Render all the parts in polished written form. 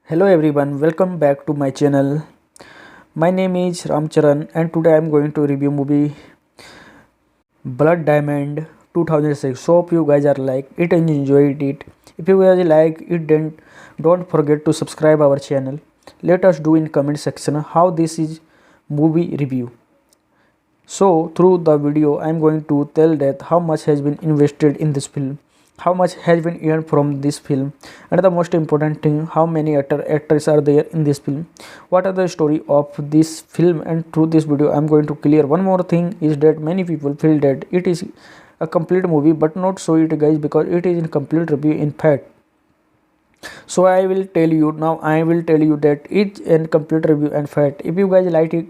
Hello everyone, welcome back to my channel. My name is Ramcharan and today I am going to review movie Blood Diamond 2006. So hope you guys are like it and enjoyed it. If you guys like it then don't forget to subscribe our channel. Let us do in comment section how this is movie review. So through the video I am going to tell that how much has been invested in this film, how much has been earned from this film, and the most important thing, how many actors are there in this film, what are the story of this film. And through this video I am going to clear one more thing is that many people feel that it is a complete movie, but not so it guys, because it is in complete review in fact. So I will tell you that it's in complete review and fact. If you guys like it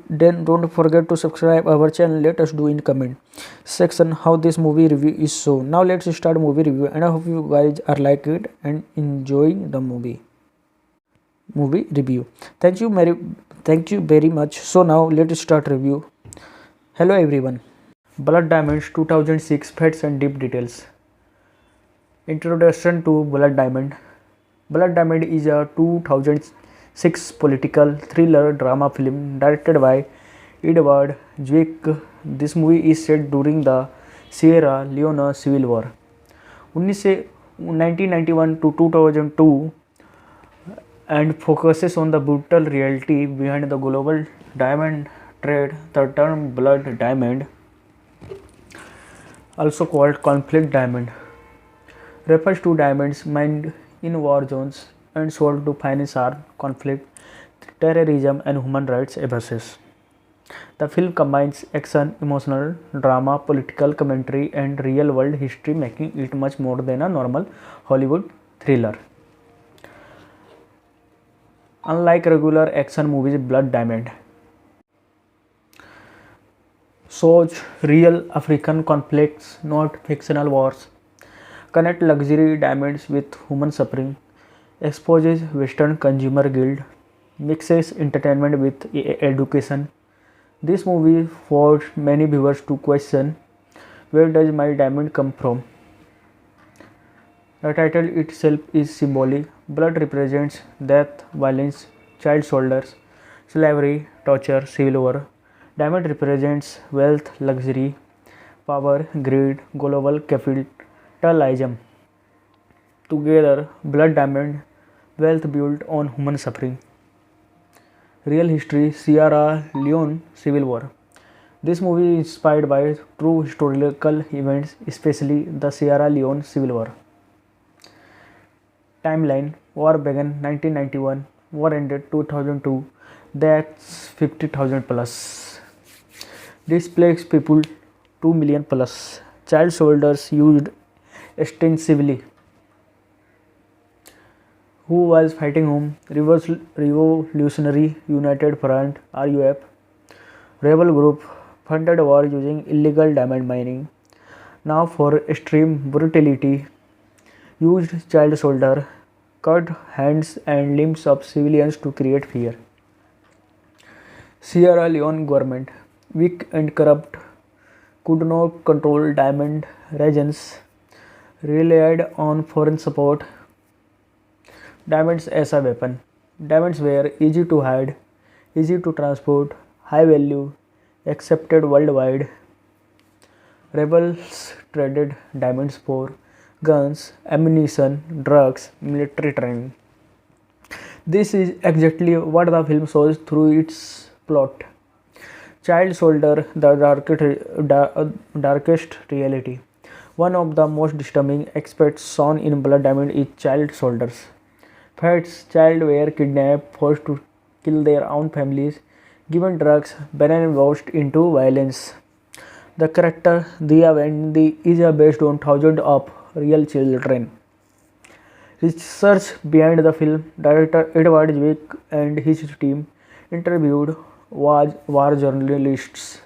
then don't forget to subscribe our channel. Let us do in comment section how this movie review is. So now let's start movie review, and I hope you guys are like it and enjoying the movie review. Thank you very much. So now let's start review. Hello everyone. Blood Diamonds 2006 Facts and Deep Details. Introduction to Blood Diamond. Blood Diamond is a 2006 political thriller drama film directed by Edward Zwick. This movie is set during the Sierra Leone Civil War 1991 to 2002 and focuses on the brutal reality behind the global diamond trade. The term Blood Diamond, also called conflict diamond, refers to diamonds mined in war zones and sold to finance armed conflict, terrorism, and human rights abuses. The film combines action, emotional drama, political commentary, and real world history, making it much more than a normal Hollywood thriller. Unlike regular action movies, Blood Diamond shows real African conflicts, not fictional wars, connect luxury diamonds with human suffering, exposes Western consumer guilt, mixes entertainment with education. This movie forced many viewers to question, where does my diamond come from? The title itself is symbolic. Blood represents death, violence, child soldiers, slavery, torture, civil war. Diamond represents wealth, luxury, power, greed, global capitalism. Together, Blood Diamond, wealth built on human suffering. Real history, Sierra Leone Civil War. This movie is inspired by true historical events, especially the Sierra Leone Civil War. Timeline: war began 1991, war ended 2002, deaths 50,000 plus. Displaced people 2 million plus. Child soldiers used extensively. Who was fighting whom? Revolutionary United Front (RUF) rebel group funded war using illegal diamond mining. Now for extreme brutality, used child soldier, cut hands and limbs of civilians to create fear. Sierra Leone government, weak and corrupt, could not control diamond regions, relied on foreign support. Diamonds as a weapon. Diamonds were easy to hide, easy to transport, high value, accepted worldwide. Rebels traded diamonds for guns, ammunition, drugs, military training. This is exactly what the film shows through its plot. Child soldier, the darkest reality. One of the most disturbing aspects shown in Blood Diamond is child soldiers. Facts: child were kidnapped, forced to kill their own families, given drugs, brainwashed into violence. The character Dia Wendy is based on thousands of real children. Research behind the film: director Edward Zwick and his team interviewed war journalists,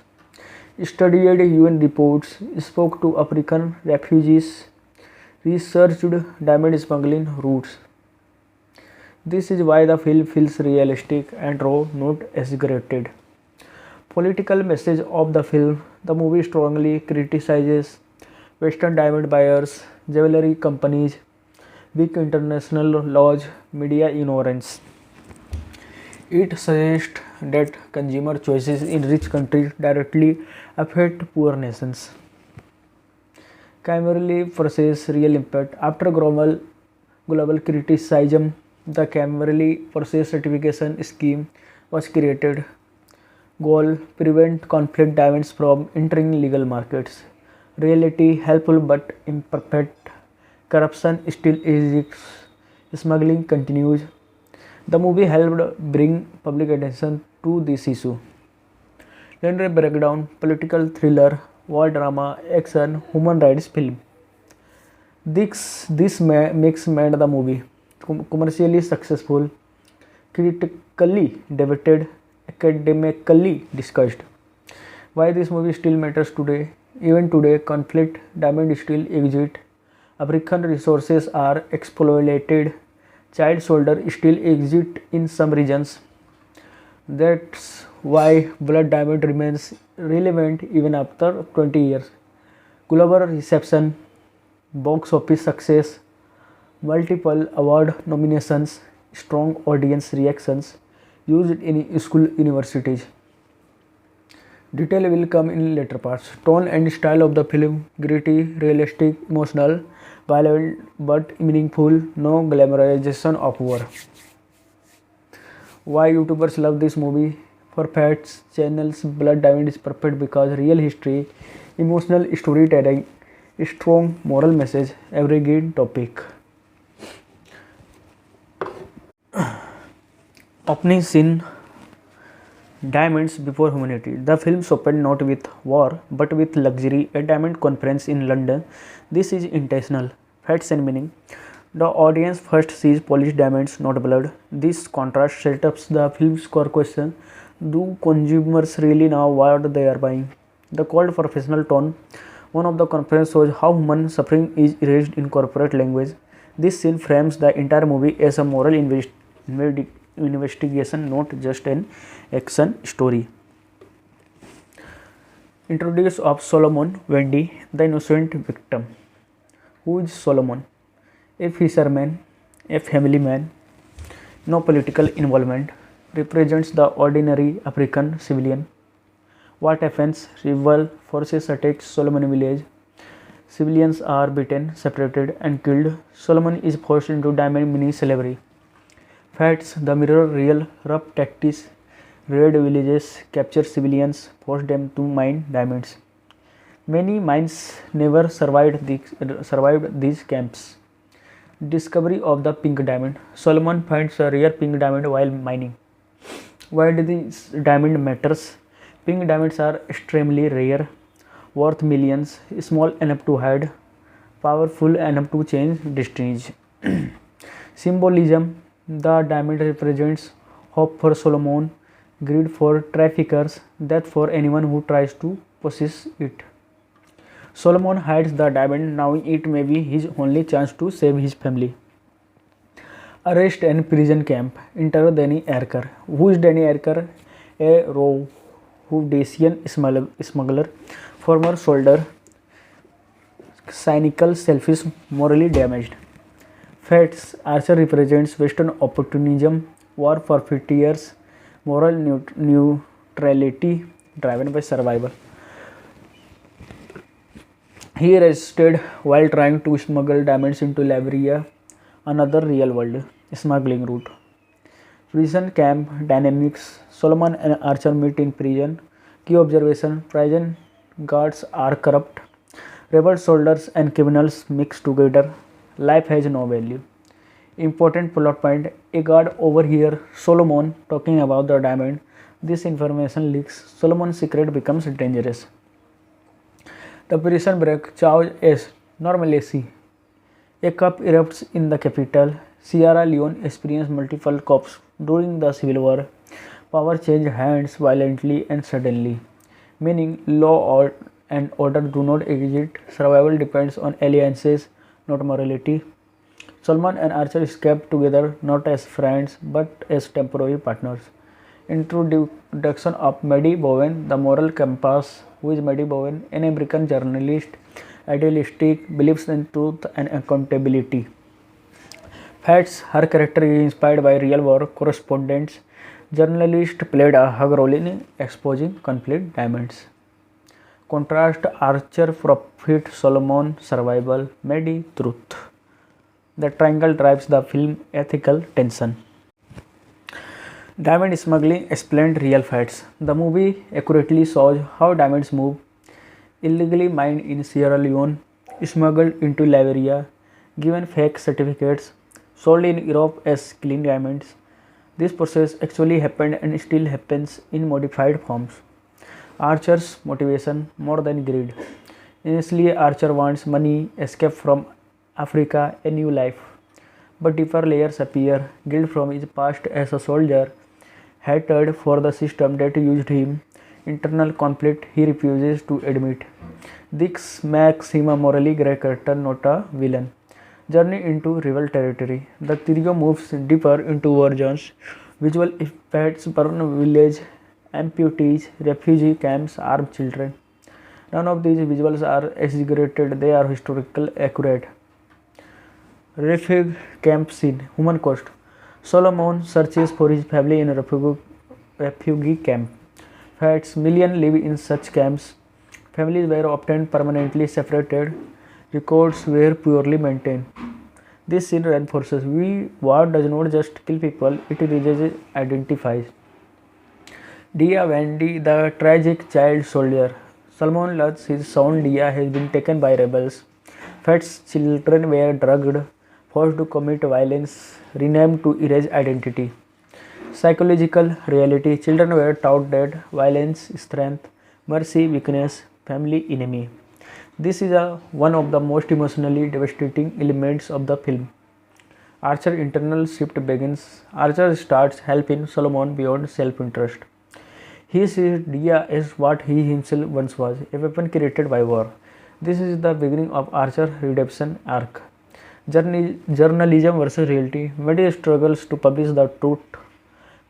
studied UN reports, spoke to African refugees, researched diamond smuggling routes. This is why the film feels realistic and raw, not exaggerated. Political message of the film: the movie strongly criticizes Western diamond buyers, jewelry companies, weak international laws, media ignorance. It suggests that consumer choices in rich countries directly affect poor nations. Cameron versus real impact. After global criticism, the Cameron versus certification scheme was created. Goal: prevent conflict diamonds from entering legal markets. Reality: helpful but imperfect. Corruption still exists. Smuggling continues. The movie helped bring public attention to this issue. Genre breakdown: political thriller, war drama, action, human rights film. This mix made the movie commercially successful, critically debated, academically discussed. Why this movie still matters today? Even today, conflict diamonds still exist. African resources are exploited. Child soldiers still exist in some regions. That's why Blood Diamond remains relevant even after 20 years. Global reception, box office success, multiple award nominations, strong audience reactions, used in school universities. Detail will come in later parts. Tone and style of the film: gritty, realistic, emotional, violent but meaningful, no glamorization of war. Why YouTubers love this movie? For facts, channels Blood Diamond is perfect because real history, emotional storytelling, strong moral message, evergreen topic. Opening scene: Diamonds before humanity. The film opened not with war but with luxury, a diamond conference in London. This is intentional. Facts and meaning. The audience first sees polished diamonds, not blood. This contrast sets up the film's core question: do consumers really know what they are buying? The cold professional tone. One of the conference shows how human suffering is erased in corporate language. This scene frames the entire movie as a moral investigation, not just an action story. Introduce of Solomon Wendy, the innocent victim. Who is Solomon? A fisherman, a family man, no political involvement, represents the ordinary African civilian. What happens? Rival forces attack Solomon village. Civilians are beaten, separated, and killed. Solomon is forced into diamond mini slavery. Facts: the mirror real rough tactics, raid villages, capture civilians, force them to mine diamonds. Many mines never survived these camps. Discovery of the pink diamond. Solomon finds a rare pink diamond while mining. Why do these diamond matters? Pink diamonds are extremely rare, worth millions, small enough to hide, powerful enough to change destinies. Symbolism: the diamond represents hope for Solomon, greed for traffickers, death for anyone who tries to possess it. Solomon hides the diamond, knowing it may be his only chance to save his family. Arrest and prison camp. Enter Danny Erker. Who is Danny Erker? A Rhodesian smuggler, former soldier, cynical, selfish, morally damaged. Facts: Archer represents Western opportunism, war for 50 years, moral neutrality driven by survival. He arrested while trying to smuggle diamonds into Liberia, another real world smuggling route. Prison camp dynamics. Solomon and Archer meet in prison. Key observation: prison guards are corrupt. Rebel soldiers and criminals mix together. Life has no value. Important plot point: a guard overhears Solomon talking about the diamond. This information leaks. Solomon's secret becomes dangerous. The prison break. Chaos as normalcy. A coup erupts in the capital. Sierra Leone experienced multiple coups during the civil war. Power changed hands violently and suddenly, meaning law and order do not exist. Survival depends on alliances, not morality. Solomon and Archer escape together, not as friends but as temporary partners. Introduction of Maddie Bowen, the moral compass. Who is Maddie Bowen? An American journalist, idealistic, believes in truth and accountability. Facts: her character is inspired by real war correspondents. Journalist played a hug role in exposing conflict diamonds. Contrast: Archer profit, Solomon survival, Maddie truth. The triangle drives the film ethical tension. Diamond smuggling explained real facts. The movie accurately shows how diamonds move, illegally mined in Sierra Leone, smuggled into Liberia, given fake certificates, sold in Europe as clean diamonds. This process actually happened and still happens in modified forms. Archer's motivation more than greed. Initially, Archer wants money, escape from Africa, a new life. But deeper layers appear: guilt from his past as a soldier, hatred for the system that used him, internal conflict he refuses to admit. This makes him a morally grey character, not a villain. Journey into rival territory. The trio moves deeper into war zones. Visual effects: burn village, amputees, refugee camps, armed children. None of these visuals are exaggerated, they are historical accurate. Refugee camp scene. Human cost. Solomon searches for his family in a refugee camp. Facts: millions live in such camps. Families were often permanently separated. Records were poorly maintained. This scene reinforces war does not just kill people, it erases identifies. Dia Wendy, the tragic child soldier. Salmon Lutz, his son Dia, has been taken by rebels. Facts: children were drugged, forced to commit violence, renamed to erase identity. Psychological reality: children were taught that violence is strength, mercy weakness, family enemy. This is one of the most emotionally devastating elements of the film. Archer's internal shift begins. Archer starts helping Solomon beyond self-interest. He sees Dia as what he himself once was, a weapon created by war. This is the beginning of Archer's redemption arc. Journalism versus reality. Media struggles to publish the truth.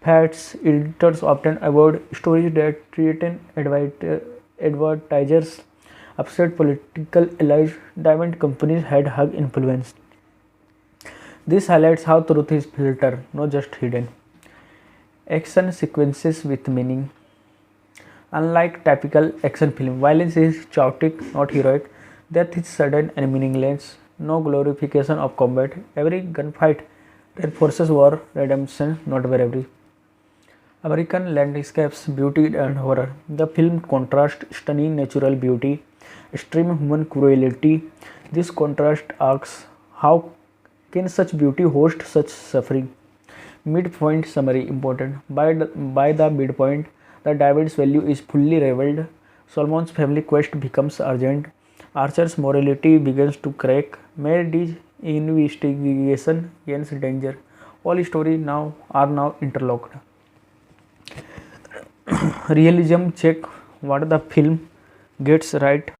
Facts: editors often avoid stories that threaten advertisers, upset political allies. Diamond companies had hug influence. This highlights how truth is filtered, not just hidden. Action sequences with meaning. Unlike typical action film, violence is chaotic, not heroic. Death is sudden and meaningless. No glorification of combat. Every gunfight reinforces war, redemption, not bravery. American landscapes, beauty and horror. The film contrasts stunning natural beauty, extreme human cruelty. This contrast asks, how can such beauty host such suffering? Midpoint summary important. By the midpoint, the David's value is fully revealed. Solomon's family quest becomes urgent. Archer's morality begins to crack. Mary's investigation gains danger. All stories are now interlocked. Realism check: what the film gets right.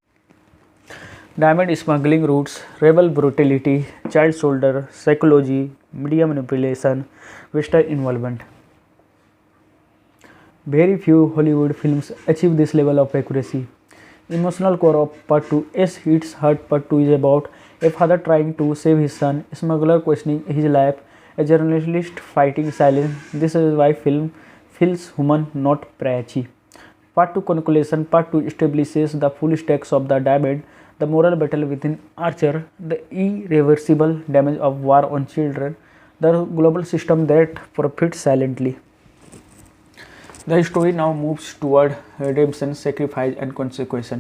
Diamond smuggling routes, rebel brutality, child soldier, psychology, media manipulation, Western involvement. Very few Hollywood films achieve this level of accuracy. Emotional core of Part 2. Yes, Hits Hurt Part 2 is about a father trying to save his son, a smuggler questioning his life, a journalist fighting silence. This is why film feels human, not preachy. Part 2 conclusion. Part 2 establishes the full stakes of the Diamond, the moral battle within Archer, the irreversible damage of war on children, the global system that profits silently. The story now moves toward redemption, sacrifice, and consequence.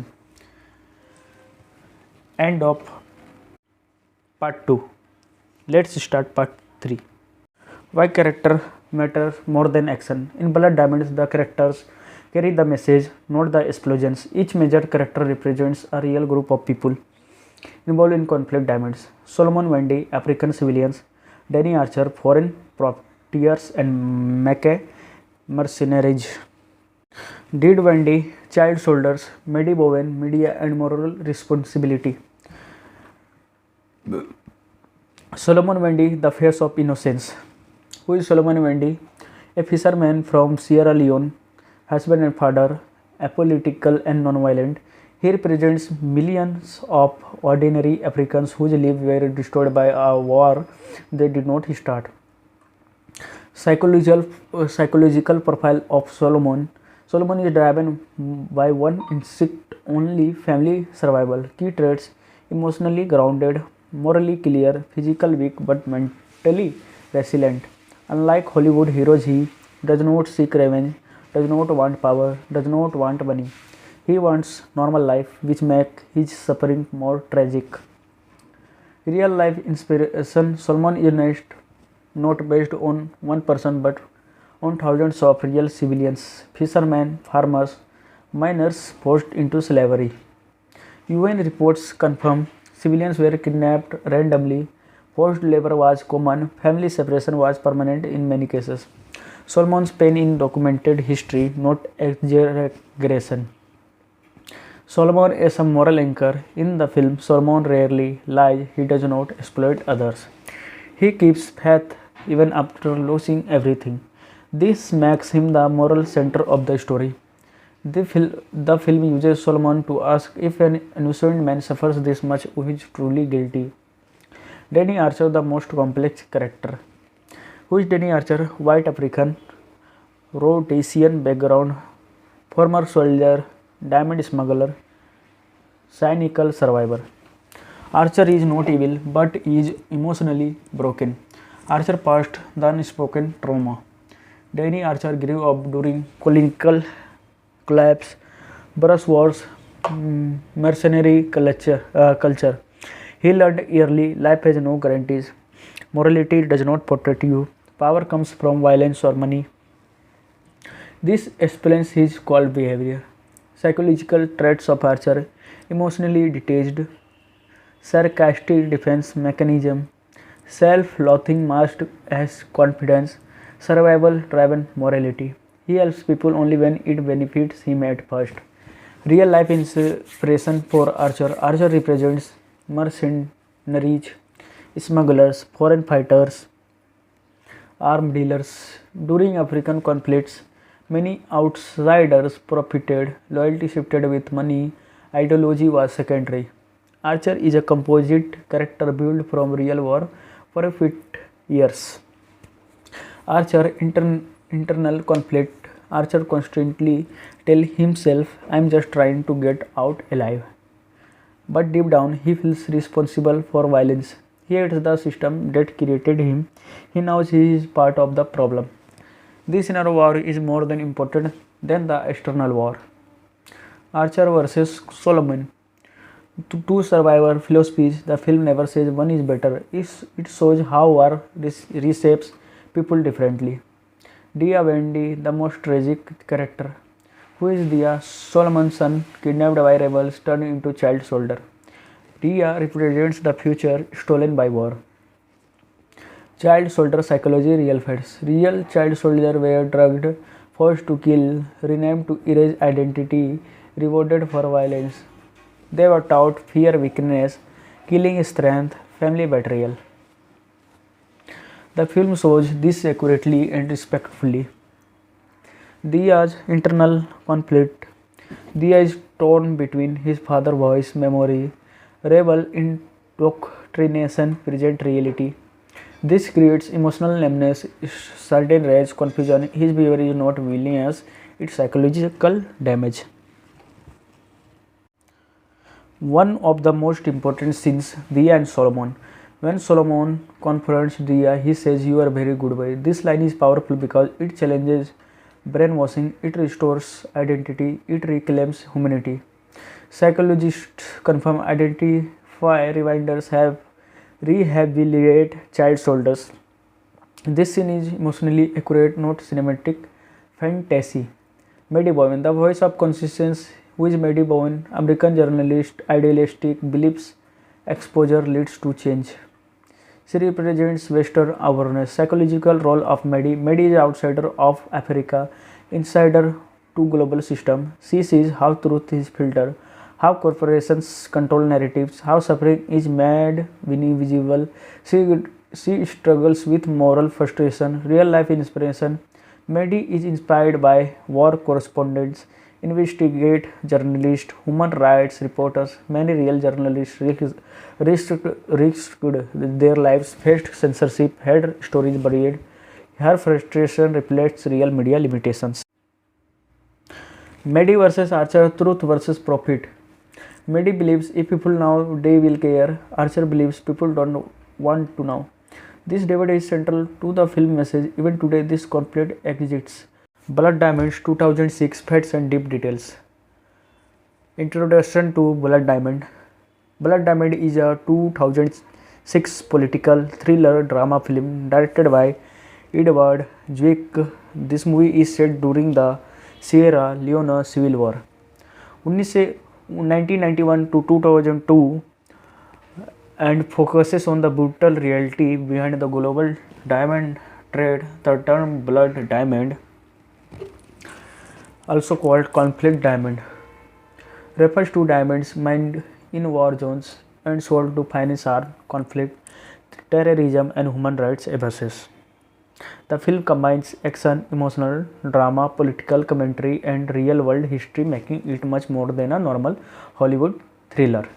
End of Part 2. Let's start Part 3. Why character matters more than action. In Blood Diamonds, the characters carry the message, not the explosions. Each major character represents a real group of people involved in conflict. Diamonds: Solomon Wendy, African civilians; Danny Archer, foreign profiteers and Mackay, mercenaries; Deed Wendy, child soldiers; Maddie Bowen, media and moral responsibility; Solomon Wendy, the face of innocence. Who is Solomon Wendy? A fisherman from Sierra Leone, husband and father, apolitical and non-violent. He represents millions of ordinary Africans whose lives were destroyed by a war they did not start. Psychological profile of Solomon. Solomon is driven by one instinct only: family survival. Key traits: emotionally grounded, morally clear, physical weak but mentally resilient. Unlike Hollywood heroes, he does not seek revenge, does not want power, does not want money. He wants normal life, which makes his suffering more tragic. Real life inspiration: Solomon is not based on one person but on thousands of real civilians, fishermen, farmers, miners forced into slavery. UN reports confirm civilians were kidnapped randomly, forced labor was common, family separation was permanent in many cases. Solomon's pain in documented history, not exaggeration. Solomon is a moral anchor. In the film, Solomon rarely lies, he does not exploit others. He keeps faith even after losing everything. This makes him the moral center of the story. The film uses Solomon to ask if an innocent man suffers this much, who is truly guilty. Danny Archer, the most complex character. Who is Danny Archer? White African, Rhodesian background, former soldier, diamond smuggler, cynical survivor. Archer is not evil but is emotionally broken. Archer passed the unspoken trauma. Danny Archer grew up during colonial collapse, brush wars, mercenary culture. He learned early life has no guarantees. Morality does not protect you. Power comes from violence or money. This explains his cold behavior. Psychological traits of Archer: emotionally detached, sarcastic defense mechanism, self-loathing masked as confidence, survival-driven morality. He helps people only when it benefits him at first. Real life inspiration for Archer. Archer represents mercenaries, smugglers, foreign fighters, armed dealers. During African conflicts, many outsiders profited, loyalty shifted with money, ideology was secondary. Archer is a composite character built from real war for 50 years. Archer internal conflict. Archer constantly tells himself, I am just trying to get out alive. But deep down, he feels responsible for violence. He hates the system that created him. He knows he is part of the problem. This inner war is more than important than the external war. Archer versus Solomon. Two survivor philosophies. The film never says one is better. It shows how war reshapes people differently. Dia Wendy, the most tragic character. Who is Dia? Solomon's son, kidnapped by rebels, turned into child soldier. Dia represents the future stolen by war. Child soldier psychology, real facts. Real child soldiers were drugged, forced to kill, renamed to erase identity, rewarded for violence. They were taught fear weakness, killing strength, family betrayal. The film shows this accurately and respectfully. Dia's internal conflict. Dia is torn between his father's voice, memory, rebel indoctrination, present reality. This creates emotional numbness, certain rage, confusion. His behavior is not villainous, it's psychological damage. One of the most important scenes, Dia and Solomon. When Solomon confronts Dia, he says, "You are very good boy." This line is powerful because it challenges brainwashing, it restores identity, it reclaims humanity. Psychologists confirm identify reminders have rehabilitate child soldiers. This scene is emotionally accurate, not cinematic fantasy. Maddie Bowen, the voice of conscience. Who is Maddie Bowen? American journalist, idealistic, believes exposure leads to change. She represents Western awareness. Psychological role of Maddie. Maddie is outsider of Africa, insider to global system. She sees how truth is filtered, how corporations control narratives, how suffering is made invisible. She struggles with moral frustration. Real life inspiration. Maddie is inspired by war correspondents, investigate journalists, human rights reporters. Many real journalists risked their lives, faced censorship, had stories buried. Her frustration reflects real media limitations. Mehdi versus Archer, truth versus profit. Mehdi believes if people now they will care. Archer believes people don't want to now. This debate is central to the film message. Even today, this conflict exists. Blood Diamonds 2006 Facts and Deep Details. Introduction to Blood Diamond. Blood Diamond is a 2006 political thriller drama film directed by Edward Zwick. This movie is set during the Sierra Leone Civil War. 1991 to 2002 and focuses on the brutal reality behind the global diamond trade. The term blood diamond, also called conflict diamond, refers to diamonds mined in war zones and sold to finance armed conflict, terrorism, and human rights abuses. The film combines action, emotional drama, political commentary, and real world history, making it much more than a normal Hollywood thriller.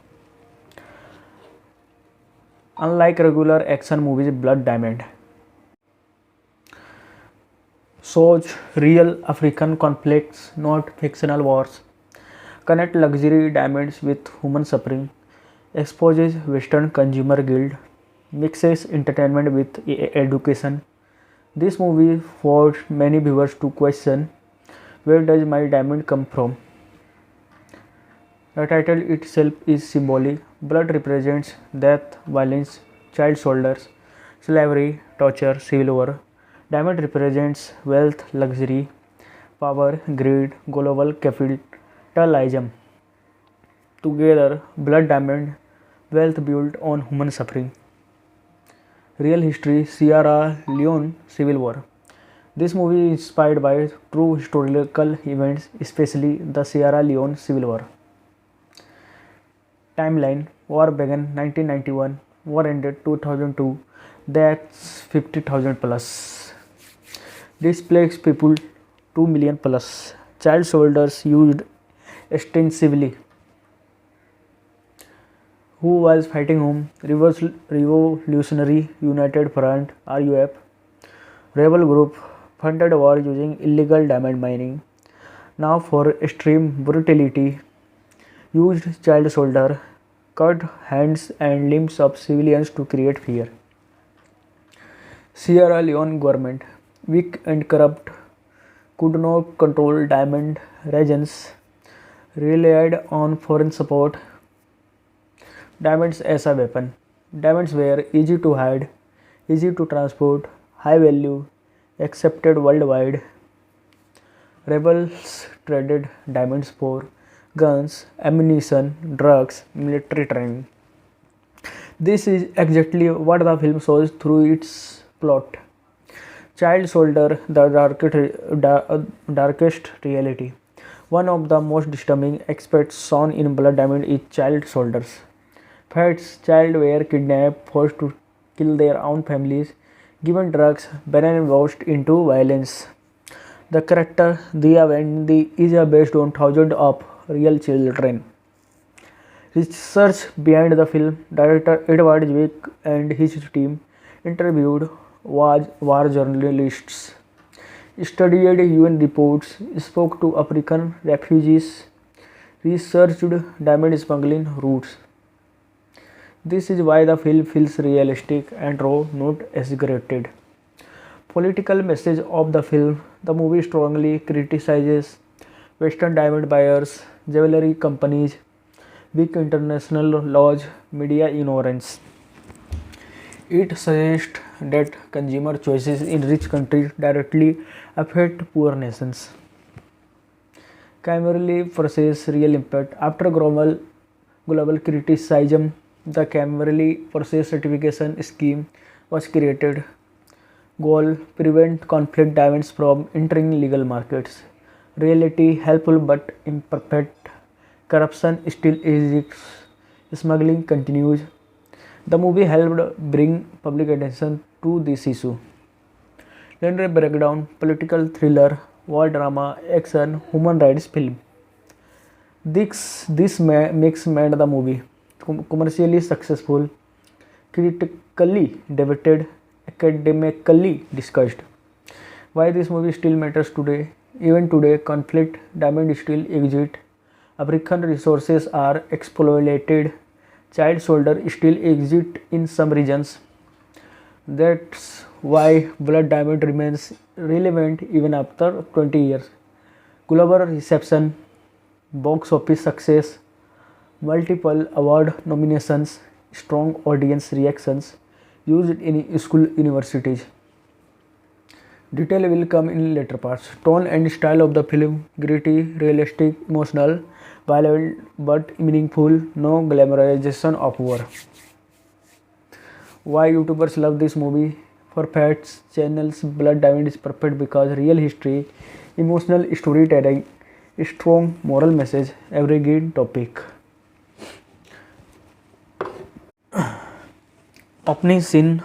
Unlike regular action movies, Blood Diamond shows real African conflicts, not fictional wars, connect luxury diamonds with human suffering, exposes Western consumer guilt, mixes entertainment with education. This movie forced many viewers to question, where does my diamond come from? The title itself is symbolic. Blood represents death, violence, child soldiers, slavery, torture, civil war. Diamond represents wealth, luxury, power, greed, global capitalism. Together, Blood Diamond, wealth built on human suffering. Real history, Sierra Leone Civil War. This movie is inspired by true historical events, especially the Sierra Leone Civil War. Timeline: War began 1991, war ended 2002, deaths 50,000 plus. Displaced people 2 million plus. Child soldiers used extensively. Who was fighting whom? Revolutionary United Front (RUF) rebel group funded war using illegal diamond mining. Now for extreme brutality, used child soldier, cut hands and limbs of civilians to create fear. Sierra Leone government, weak and corrupt, could not control diamond regions, relied on foreign support. Diamonds as a weapon. Diamonds were easy to hide, easy to transport, high value, accepted worldwide. Rebels traded diamonds for guns, ammunition, drugs, military training. This is exactly what the film shows through its plot. Child soldier, the darkest reality. One of the most disturbing aspects shown in Blood Diamond is child soldiers. First, child were kidnapped, forced to kill their own families, given drugs, brainwashed into violence. The character Dia Wendy is based on thousands of real children. Research behind the film, director Edward Zwick and his team interviewed war journalists, studied UN reports, spoke to African refugees, researched diamond smuggling routes. This is why the film feels realistic and raw, not exaggerated. Political message of the film: the movie strongly criticizes Western diamond buyers, jewelry companies, weak international laws, media ignorance. It suggests that consumer choices in rich countries directly affect poor nations. Primarily versus real impact. After global criticism, the Camberley Process Certification Scheme was created. Goal: prevent conflict diamonds from entering legal markets. Reality: helpful but imperfect. Corruption still exists. Smuggling continues. The movie helped bring public attention to this issue. Genre breakdown: political thriller, war drama, action, human rights film. This mix made the movie commercially successful, critically debated, academically discussed. Why this movie still matters today? Even today, conflict, diamond still exist. African resources are exploited. Child soldier still exist in some regions. That's why Blood Diamond remains relevant even after 20 years. Global reception, box office success, multiple award nominations, strong audience reactions, used in school universities. Detail will come in later parts. Tone and style of the film gritty, realistic, emotional, violent but meaningful, no glamorization of war. Why YouTubers love this movie? For facts, channels Blood Diamond is perfect because real history, emotional storytelling, strong moral message, evergreen topic. Opening scene,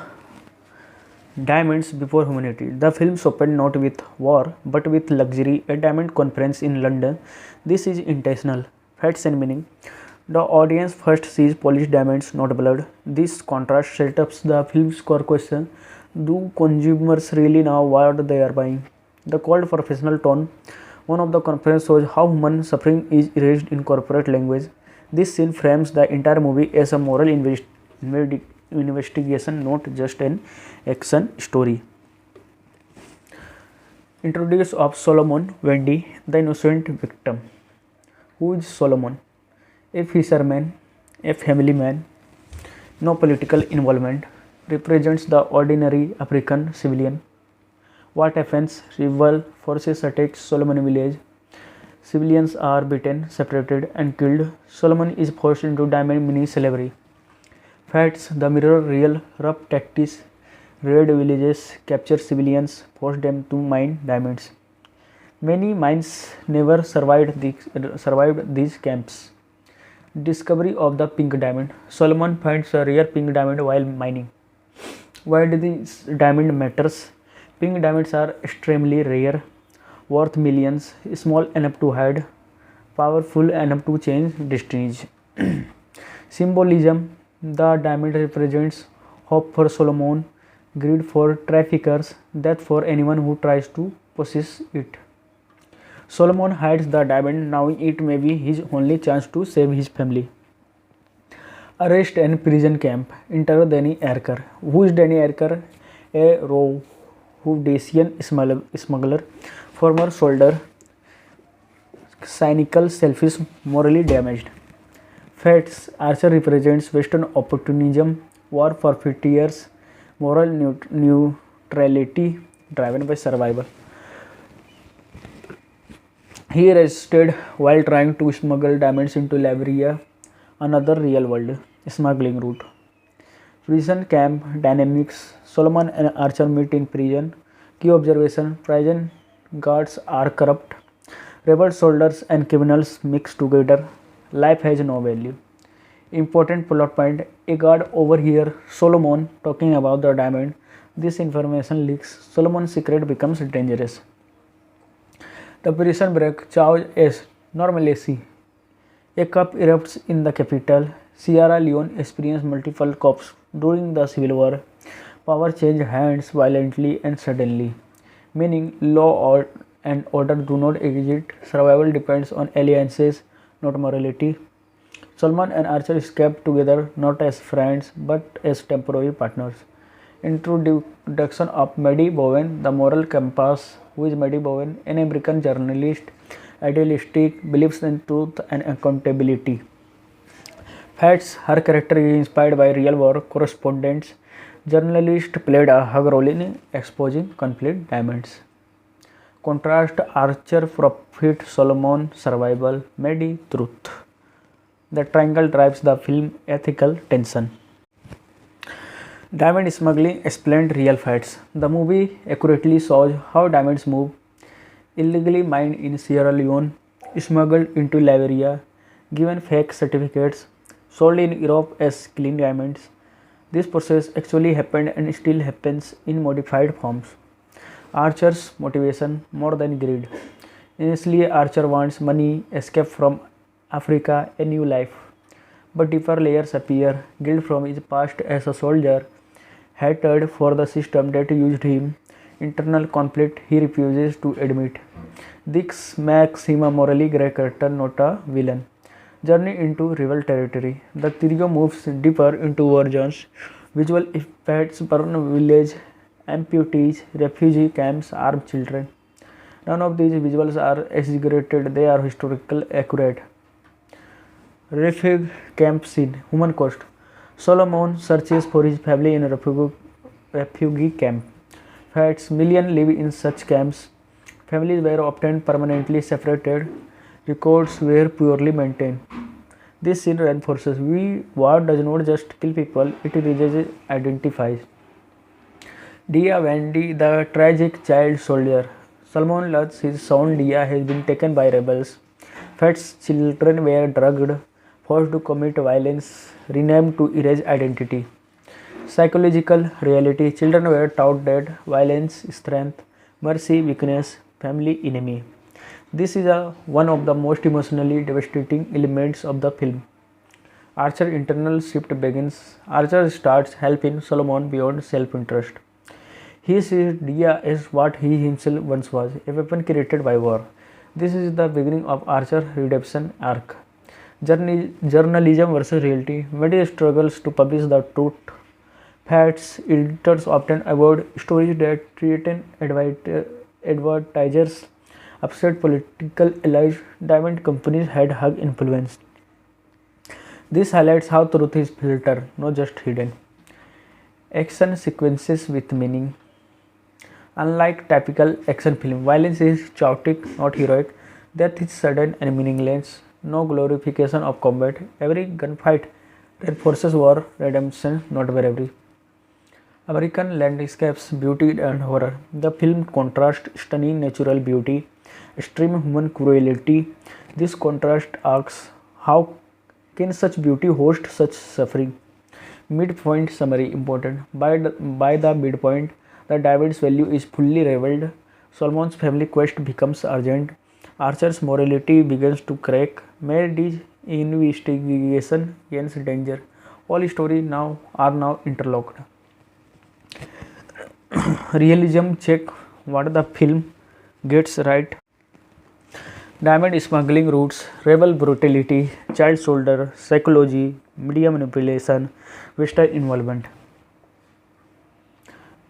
Diamonds Before Humanity. The film opened not with war but with luxury, a diamond conference in London. This is intentional. Facts and meaning. The audience first sees polished diamonds, not blood. This contrast sets up the film's core question: do consumers really know what they are buying? The cold professional tone. One of the conference shows how human suffering is erased in corporate language. This scene frames the entire movie as a moral investigation, not just an action story. Introduction of Solomon Wendy, the innocent victim. Who is Solomon? A fisherman, a family man, no political involvement, represents the ordinary African civilian. What happens? Rival forces attack Solomon village. Civilians are beaten, separated, and killed. Solomon is forced into diamond mini slavery. Facts: the mirror real rough tactics. Raid villages, capture civilians, force them to mine diamonds. Many mines never survived these camps. Discovery of the pink diamond. Solomon finds a rare pink diamond while mining. Why do these diamond matters? Pink diamonds are extremely rare, worth millions, small enough to hide, powerful enough to change destinies. Symbolism: the diamond represents hope for Solomon, greed for traffickers, death for anyone who tries to possess it. Solomon hides the diamond, knowing it may be his only chance to save his family. Arrest and prison camp. Enter Danny Erker. Who is Danny Erker? A Rhodesian smuggler, former soldier, cynical, selfish, morally damaged. Facts: Archer represents Western opportunism, war for 50 years, moral neutrality driven by survival. He arrested while trying to smuggle diamonds into Liberia, another real world smuggling route. Prison camp dynamics. Solomon and Archer meet in prison. Key observation: prison guards are corrupt. Rebel soldiers and criminals mix together. Life has no value. Important plot point: a guard overhears Solomon talking about the diamond. This information leaks. Solomon's secret becomes dangerous. The prison break. Chaos as normalcy. A coup erupts in the capital. Sierra Leone experienced multiple coups during the civil war. Power changed hands violently and suddenly, meaning law and order do not exist. Survival depends on alliances, not morality. Solomon and Archer escape together, not as friends but as temporary partners. Introduction of Maddie Bowen, the moral compass. Who is Maddie Bowen? An American journalist, idealistic, believes in truth and accountability. Facts: her character is inspired by real war correspondents. Journalist played a hug role in exposing conflict diamonds. Contrast: Archer profit, Solomon survival, Maddie truth. The triangle drives the film ethical tension. Diamond smuggling explained real facts. The movie accurately shows how diamonds move, illegally mined in Sierra Leone, smuggled into Liberia, given fake certificates, sold in Europe as clean diamonds. This process actually happened and still happens in modified forms. Archer's motivation: more than greed. Initially, Archer wants money, escape from Africa a new life. But deeper layers appear: guilt from his past as a soldier, hatred for the system that used him, internal conflict he refuses to admit. This makes him a morally grey character, not a villain. Journey into rival territory. The trio moves deeper into versions, visual effects, burn village, amputees, refugee camps, armed children. None of these visuals are exaggerated, they are historical accurate. Refugee camp scene, human cost. Solomon searches for his family in a refugee camp. Facts: millions live in such camps. Families were often permanently separated. Records were poorly maintained. This scene reinforces war does not just kill people, it identifies. Dia Wendy, the tragic child soldier. Salman Lutz, his son Dia, has been taken by rebels. Fats children were drugged, forced to commit violence, renamed to erase identity. Psychological reality: children were taught that violence is strength, mercy weakness, family enemy. This is one of the most emotionally devastating elements of the film. Archer's internal shift begins. Archer starts helping Solomon beyond self-interest. He sees Dia as what he himself once was, a weapon created by war. This is the beginning of Archer's redemption arc. Journalism versus reality. Wendy struggles to publish the truth. Facts: editors often avoid stories that threaten advertisers, upset political allies. Diamond companies had hug influence. This highlights how truth is filtered, not just hidden. Action sequences with meaning. Unlike typical action film, violence is chaotic, not heroic. Death is sudden and meaningless. No glorification of combat. Every gunfight reinforces war, redemption, not bravery. American landscapes, beauty and horror. The film contrasts stunning natural beauty, extreme human cruelty. This contrast asks, how can such beauty host such suffering? Midpoint summary important. By the midpoint, the David's value is fully revealed. Solomon's family quest becomes urgent. Archer's morality begins to crack. Mary's investigation gains danger. All stories are now interlocked. Realism check: what the film gets right. Diamond smuggling routes, rebel brutality, child soldier, psychology, media manipulation, Western involvement.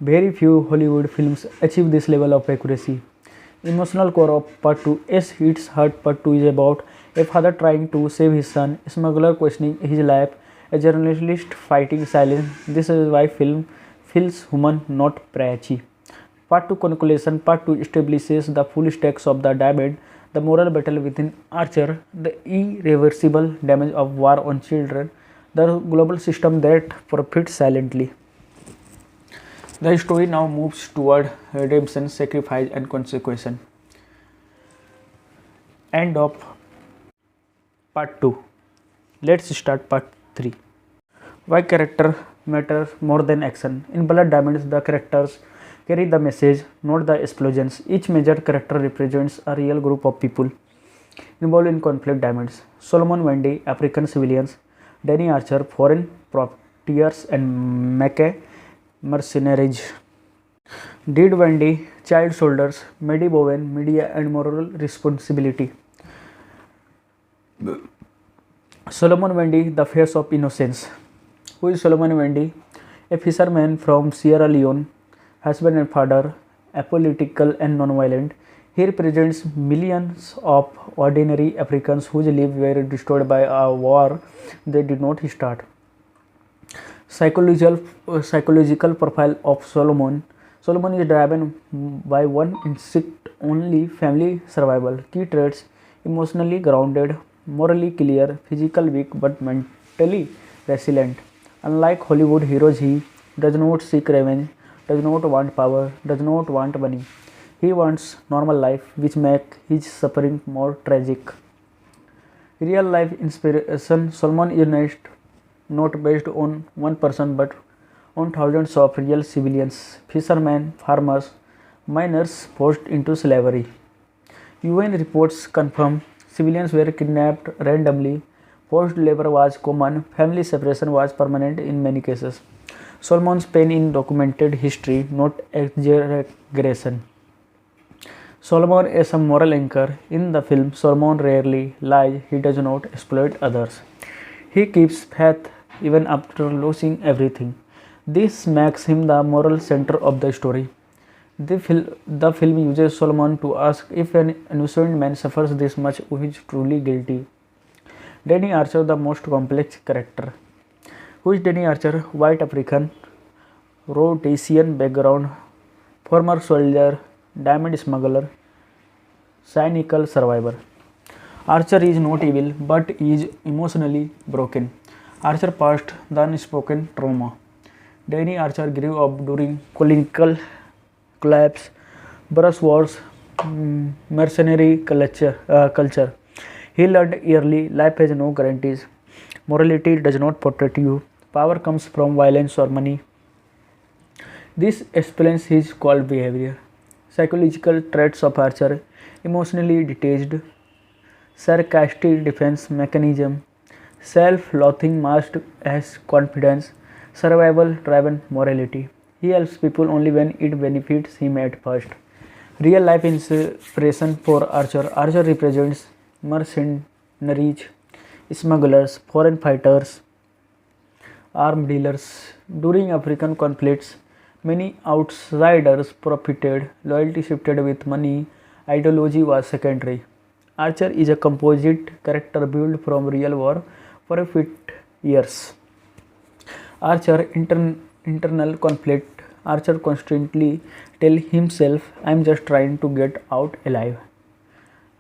Very few Hollywood films achieve this level of accuracy. Emotional core of Part 2. Yes, Hits Hurt Part 2 is about a father trying to save his son, a smuggler questioning his life, a journalist fighting silence. This is why film feels human, not preachy. Part 2 conclusion. Part 2 establishes the full stakes of the Diamond, the moral battle within Archer, the irreversible damage of war on children, the global system that profits silently. The story now moves toward redemption, sacrifice, and consequence. End of Part 2. Let's start Part 3. Why character matters more than action. In Blood Diamonds, the characters carry the message, not the explosions. Each major character represents a real group of people involved in conflict. Diamonds: Solomon Wendy, African civilians; Danny Archer, foreign profiteers and Mackay, mercenaries; Did Wendy, child soldiers; Maddie Bowen, media and moral responsibility; Solomon Wendy, the face of innocence. Who is Solomon Wendy? A fisherman from Sierra Leone, husband and father, apolitical and non-violent. He represents millions of ordinary Africans whose lives were destroyed by a war they did not start. Psychological profile of Solomon. Solomon is driven by one instinct only: family survival. Key traits: emotionally grounded, morally clear, physical weak but mentally resilient. Unlike Hollywood heroes, he does not seek revenge, does not want power, does not want money. He wants normal life, which makes his suffering more tragic. Real life inspiration. Solomon is not based on one person but on thousands of real civilians, fishermen, farmers, miners forced into slavery. UN reports confirm Civilians were kidnapped randomly. Forced labor was common. Family separation was permanent in many cases. Solomon's pain in documented history, not exaggeration. Solomon is a moral anchor. In the film, Solomon rarely lies, he does not exploit others. He keeps faith even after losing everything. This makes him the moral center of the story. The film uses Solomon to ask if an innocent man suffers this much, who is truly guilty. Danny Archer, the most complex character. Who is Danny Archer? White African, Rhodesian background, former soldier, diamond smuggler, cynical survivor. Archer is not evil but is emotionally broken. Archer passed the unspoken trauma. Danny Archer grew up during colonial collapse, brush wars, mercenary culture. He learned early life has no guarantees. Morality does not protect you. Power comes from violence or money. This explains his cold behavior. Psychological traits of Archer: emotionally detached, sarcastic defense mechanism, self-loathing masked as confidence, survival-driven morality. He helps people only when it benefits him at first. Real life inspiration for Archer. Archer represents mercenaries, smugglers, foreign fighters, armed dealers. During African conflicts, many outsiders profited, loyalty shifted with money, ideology was secondary. Archer is a composite character built from real war for a few years. Archer internal conflict. Archer constantly tell himself, I am just trying to get out alive.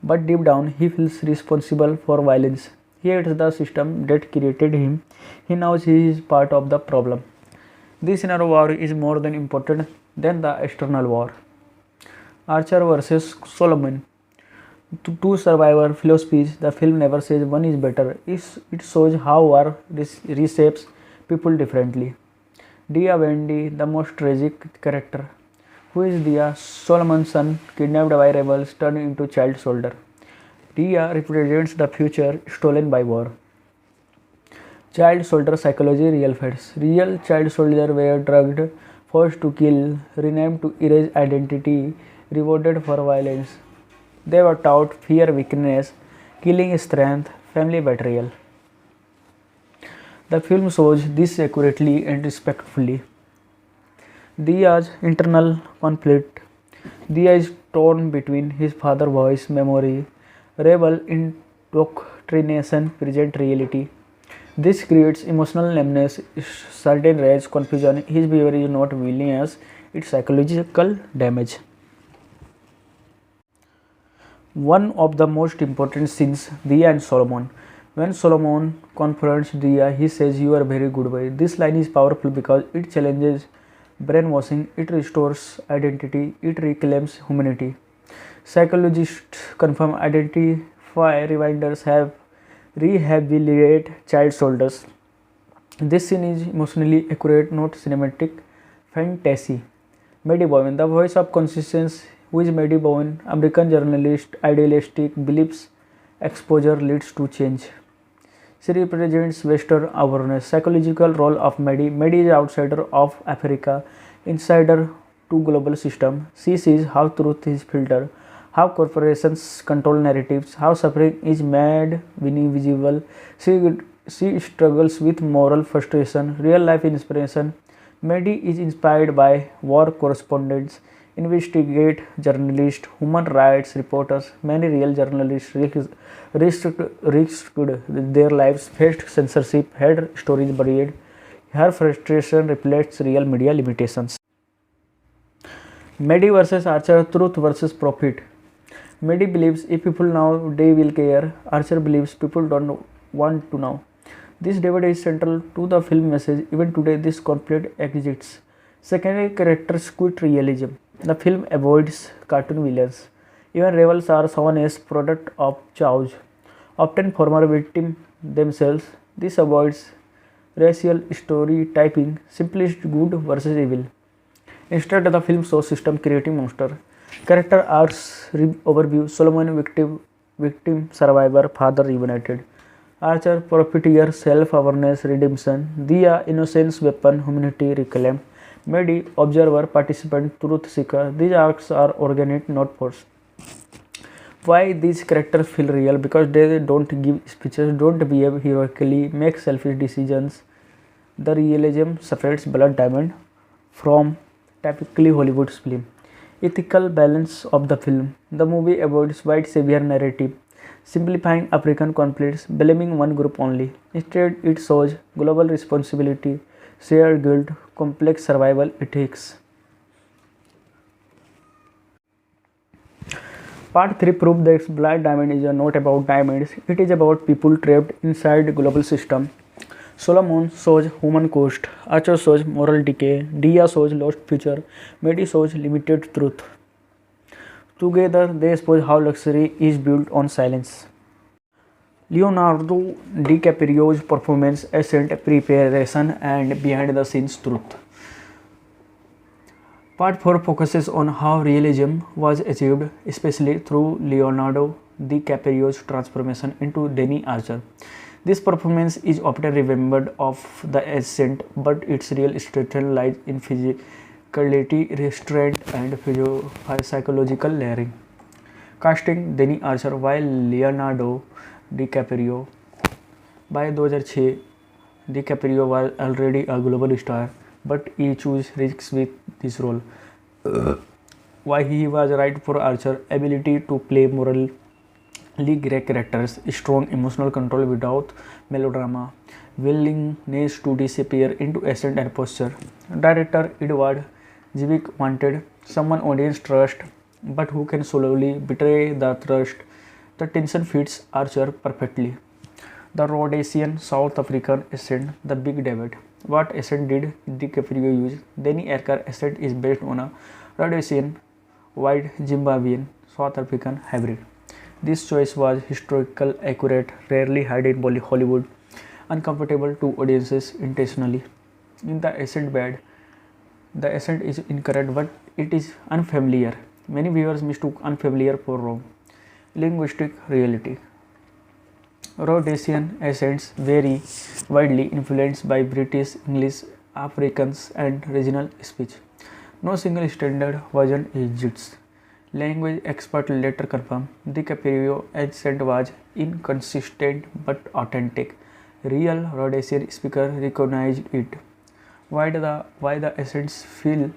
But deep down he feels responsible for violence. He hates the system that created him. He knows he is part of the problem. This inner war is more than important than the external war. Archer versus Solomon. Two survivor philosophies. The film never says one is better. It shows how war reshapes people differently. Dia Wendy, the most tragic character. Who is Dia? Solomon's son, kidnapped by rebels, turned into child soldier. Dia represents the future stolen by war. Child soldier psychology, real facts. Real child soldiers were drugged, forced to kill, renamed to erase identity, rewarded for violence. They were taught fear, weakness, killing strength, family betrayal. The film shows this accurately and respectfully. Dia's internal conflict. Dia is torn between his father's voice, memory, rebel indoctrination, present reality. This creates emotional numbness, certain rage, confusion. His behavior is not villainous, it's psychological damage. One of the most important scenes, Dia and Solomon. When Solomon confronts Dia, he says, "You are very good boy." This line is powerful because it challenges brainwashing, it restores identity, it reclaims humanity. Psychologists confirm identify reminders have rehabilitate child soldiers. This scene is emotionally accurate, not cinematic fantasy. Maddie Bowen, the voice of conscience. Who is Maddie Bowen? American journalist, idealistic, believes exposure leads to change. She represents Western awareness. Psychological role of Maddie. Maddie is outsider of Africa, insider to global system. She sees how truth is filtered, how corporations control narratives, how suffering is made invisible. She struggles with moral frustration, real life inspiration. Maddie is inspired by war correspondents, investigate journalists, human rights reporters. Many real journalists risked their lives, faced censorship, had stories buried. Her frustration reflects real media limitations. Maddie versus Archer, truth versus profit. Maddie believes if people know, they will care. Archer believes people don't want to know. This debate is central to the film message. Even today, this conflict exists. Secondary characters quit realism. The film avoids cartoon villains. Even rebels are shown as product of chaos, often former victims themselves. This avoids racial stereotyping, simplest good versus evil. Instead, the film shows system creating monster. Character arcs overview. Solomon victim, survivor, father reunited. Archer, profiteer, self-awareness, redemption. Diya, innocence, weapon, humanity reclaimed. Medi, observer, participant, truth seeker. These arcs are organic, not forced. Why these characters feel real? Because they don't give speeches, don't behave heroically, make selfish decisions. The realism separates Blood Diamond from typically Hollywood's film. Ethical balance of the film. The movie avoids white savior narrative, simplifying African conflicts, blaming one group only. Instead, it shows global responsibility, shared guilt, complex survival ethics. Part 3 proved that Blood Diamond is not about diamonds, it is about people trapped inside global system. Solomon shows human cost, Archer shows moral decay, Dia shows lost future, Medi shows limited truth. Together, they expose how luxury is built on silence. Leonardo DiCaprio's performance, ascent, preparation, and behind the scenes truth. Part 4 focuses on how realism was achieved, especially through Leonardo DiCaprio's transformation into Danny Archer. This performance is often remembered of The Ascent, but its real strength lies in physicality, restraint, and psychological layering. Casting Danny Archer while Leonardo DiCaprio. By 2006, DiCaprio was already a global star, but he chose risks with this role. Why he was right for Archer: ability to play morally grey characters, strong emotional control without melodrama, willingness to disappear into accent and posture. Director Edward Zwick wanted someone audience trust, but who can slowly betray the trust. The tension fits Archer perfectly. The Rhodesian South African accent, the Big David. What accent did DiCaprio use? Danny Archer accent is based on a Rhodesian, white Zimbabwean, South African hybrid. This choice was historical accurate, rarely heard in Hollywood, uncomfortable to audiences intentionally. In the accent bad, the accent is incorrect but it is unfamiliar. Many viewers mistook unfamiliar for wrong. Linguistic reality. Rhodesian accents vary widely, influenced by British, English, Afrikaans, and regional speech. No single standard version exists. Language expert later confirmed DiCaprio accent was inconsistent but authentic. Real Rhodesian speaker recognized it. Why the accents feel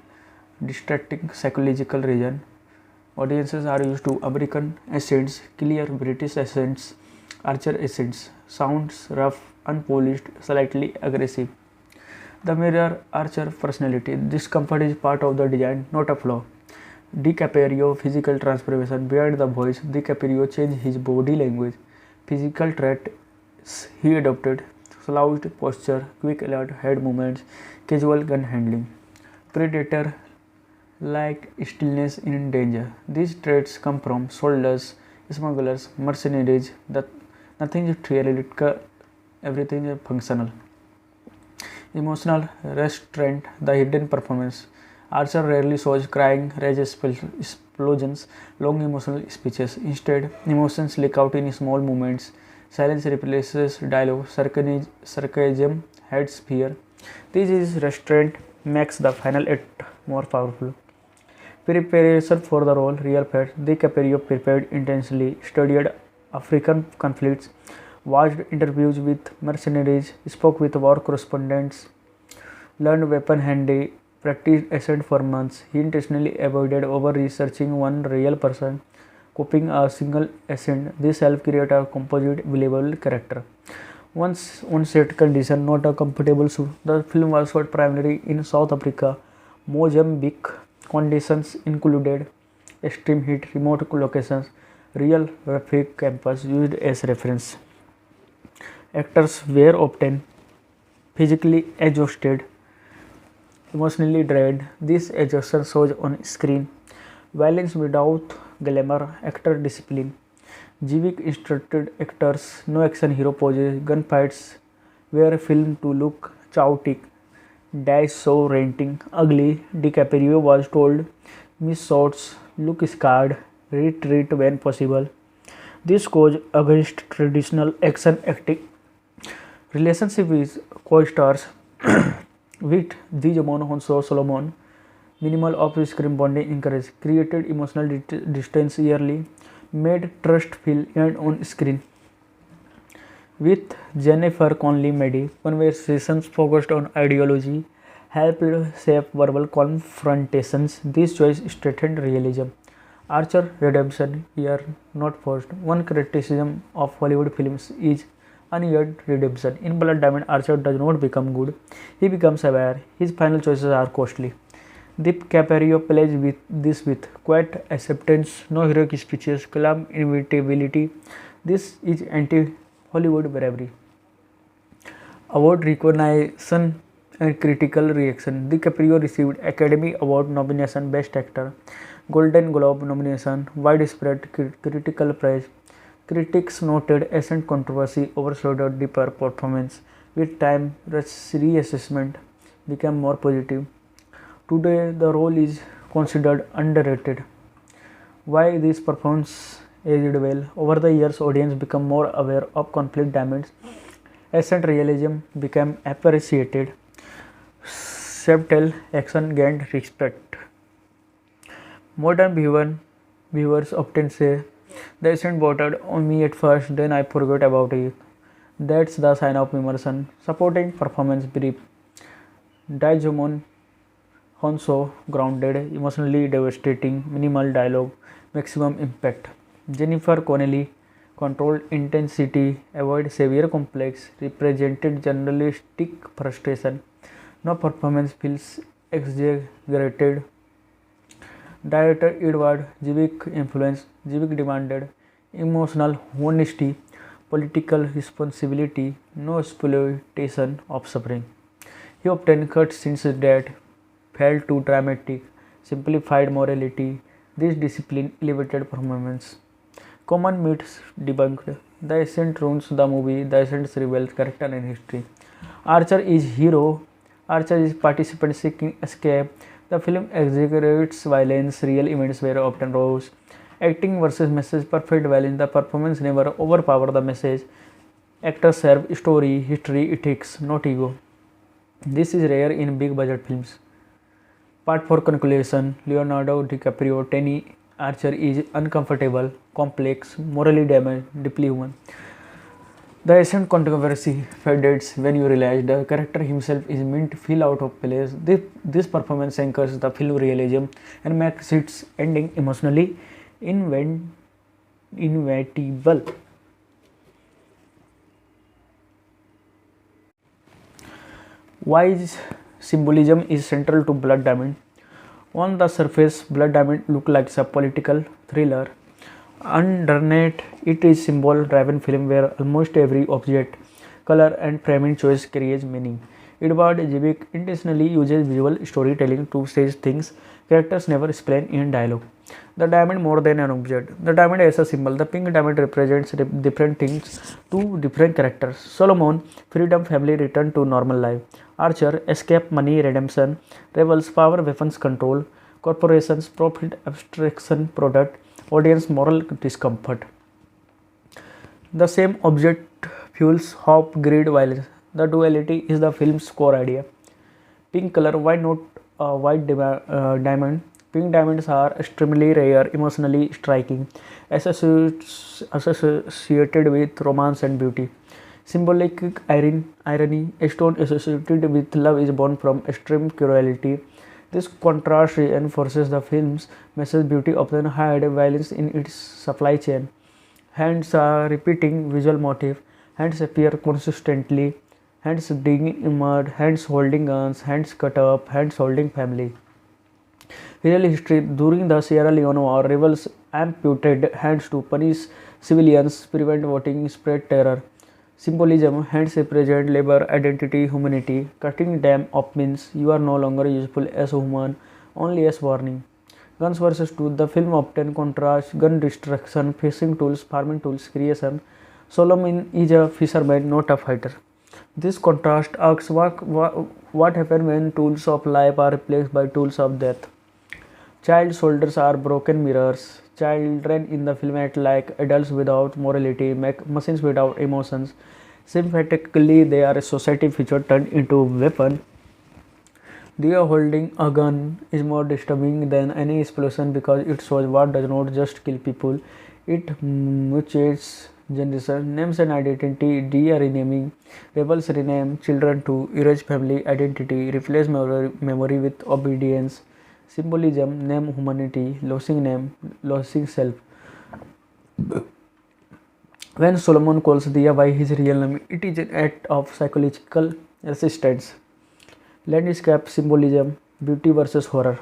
distracting? Psychological reason. Audiences are used to American accents, clear British accents, Archer accents, sounds rough, unpolished, slightly aggressive. The mirror Archer personality. Discomfort is part of the design, not a flaw. DiCaprio physical transformation. Behind the voice, DiCaprio changed his body language. Physical traits he adopted: slouched posture, quick alert head movements, casual gun handling. Predator like stillness in danger. These traits come from soldiers, smugglers, mercenaries. Nothing is theoretical, everything is functional. Emotional restraint, the hidden performance. Archer rarely shows crying, rage explosions, long emotional speeches. Instead, emotions leak out in small moments. Silence replaces dialogue. Sarcasm hides fear. This is restraint makes the final act more powerful. Preparation for the role, real facts. DiCaprio prepared intensely, studied African conflicts, watched interviews with mercenaries, spoke with war correspondents, learned weapon handling, practiced accent for months. He intentionally avoided over-researching one real person, copying a single accent. This helped create a composite, believable character. Once on set condition, not a comfortable suit. The film was shot primarily in South Africa, Mozambique. Conditions included extreme heat, remote locations, real Rafik campus used as reference. Actors were often physically exhausted, emotionally drained. This exhaustion shows on screen. Violence without glamour, actor discipline. Zwick instructed actors, no action hero poses, gunfights were filmed to look chaotic. Dash so renting, ugly. DiCaprio was told, miss shots, look scarred, retreat when possible. This goes against traditional action acting relationship with co-stars with Digimon Honso Solomon. Minimal off-screen bonding encouraged, created emotional distance yearly, made trust feel earned on screen. With Jennifer Connelly Medi, conversations focused on ideology helped shape verbal confrontations. This choice strengthened realism. Archer redemption here not forced. One criticism of Hollywood films is unearned redemption. In Blood Diamond, Archer does not become good. He becomes aware. His final choices are costly. Deep Capario plays with this with quiet acceptance, no heroic speeches, calm inevitability. This is anti-Hollywood bravery. Award recognition and critical reaction. DiCaprio received Academy Award nomination Best Actor, Golden Globe nomination, widespread critical praise. Critics noted ascent controversy overshadowed deeper performance. With time, reassessment became more positive. Today, the role is considered underrated. Why this performance aged well? Over the years, audience become more aware of conflict damage. Ascent realism became appreciated. Subtle action gained respect. Modern viewers often say, the ascent bothered on me at first, then I forgot about it. That's the sign of immersion. Supporting performance brief. Digimon Honso grounded, emotionally devastating, minimal dialogue, maximum impact. Jennifer Connelly controlled intensity, avoid severe complex, represented journalistic frustration. No performance feels exaggerated. Director Edward Zwick influence. Zwick demanded emotional honesty, political responsibility, no exploitation of suffering. He often cut scenes that felt too dramatic, simplified morality. This discipline elevated performance. Common myths debunked. The Ascent ruins the movie. The Ascent reveals character and history. Archer is hero. Archer is participant seeking escape. The film exaggerates violence. Real events were often rose. Acting versus message, perfect balance. The performance never overpower the message. Actors serve story, history, ethics, not ego. This is rare in big budget films. Part 4 conclusion. Leonardo DiCaprio, Tenny Archer is uncomfortable, complex, morally damaged, deeply human. The Ascent controversy fades when you realize the character himself is meant to feel out of place. This performance anchors the film realism and makes its ending emotionally inevitable. Why symbolism is central to Blood Diamond? On the surface, Blood Diamond looks like a political thriller. Underneath, it is symbol-driven film where almost every object, color and framing choice creates meaning. Edward Zwick intentionally uses visual storytelling to say things characters never explain in dialogue. The diamond more than an object. The diamond as a symbol. The pink diamond represents different things to different characters. Solomon, freedom, family, return to normal life. Archer, escape, money, redemption. Rebels, power, weapons, control. Corporations, profit, abstraction, product. Audience, moral discomfort. The same object fuels hope, greed, violence. The duality is the film's core idea. Pink color, why not a white diamond? Pink diamonds are extremely rare, emotionally striking, associated with romance and beauty. Symbolic irony, a stone associated with love is born from extreme cruelty. This contrast reinforces the film's message. Beauty often hides violence in its supply chain. Hands are repeating visual motif. Hands appear consistently. Hands digging in mud. Hands holding guns. Hands cut up. Hands holding family. Real history. During the Sierra Leone War, rebels amputated hands to punish civilians, prevent voting, spread terror. Symbolism. Hands represent labor, identity, humanity. Cutting them off means you are no longer useful as a human, only as warning. Guns versus tools. The film often contrasts gun destruction, fishing tools, farming tools, creation. Solomon is a fisherman, not a fighter. This contrast asks what happens when tools of life are replaced by tools of death. Child soldiers are broken mirrors. Children in the film act like adults without morality, machines without emotions. Sympathetically, they are a society feature turned into a weapon. They are holding a gun is more disturbing than any explosion because it shows what does not just kill people, it mutates generation, names and identity, Dia renaming, rebels rename children to erase family identity, replace memory with obedience, symbolism, name humanity, losing name, losing self. When Solomon calls Diya by his real name, it is an act of psychological resistance. Landscape symbolism, beauty versus horror.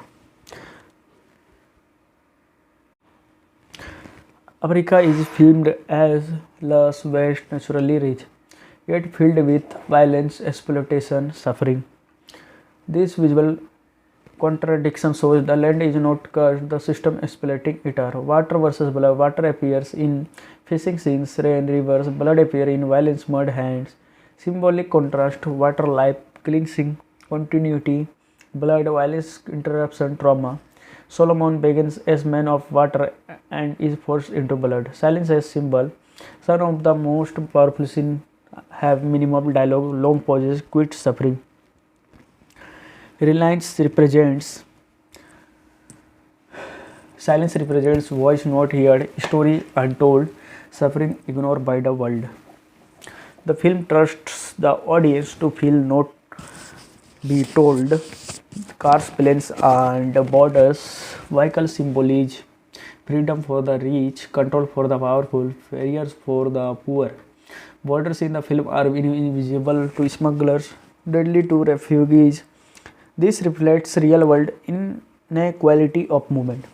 America is filmed as lush, vast, naturally rich, yet filled with violence, exploitation, suffering. This visual contradiction shows the land is not cursed, the system exploiting it are. Water versus blood. Water appears in fishing scenes, rain, rivers. Blood appear in violence, mud, hands. Symbolic contrast. Water life, cleansing, continuity. Blood, violence, interruption, trauma. Solomon begins as man of water and is forced into blood. Silence as symbol. Some of the most powerful scenes have minimum dialogue, long pauses, quit suffering. Silence represents voice not heard, story untold, suffering ignored by the world. The film trusts the audience to feel, not be told. Cars, planes, and borders, vehicle symbolize freedom for the rich, control for the powerful, barriers for the poor. Borders in the film are invisible to smugglers, deadly to refugees. This reflects real world inequality of movement.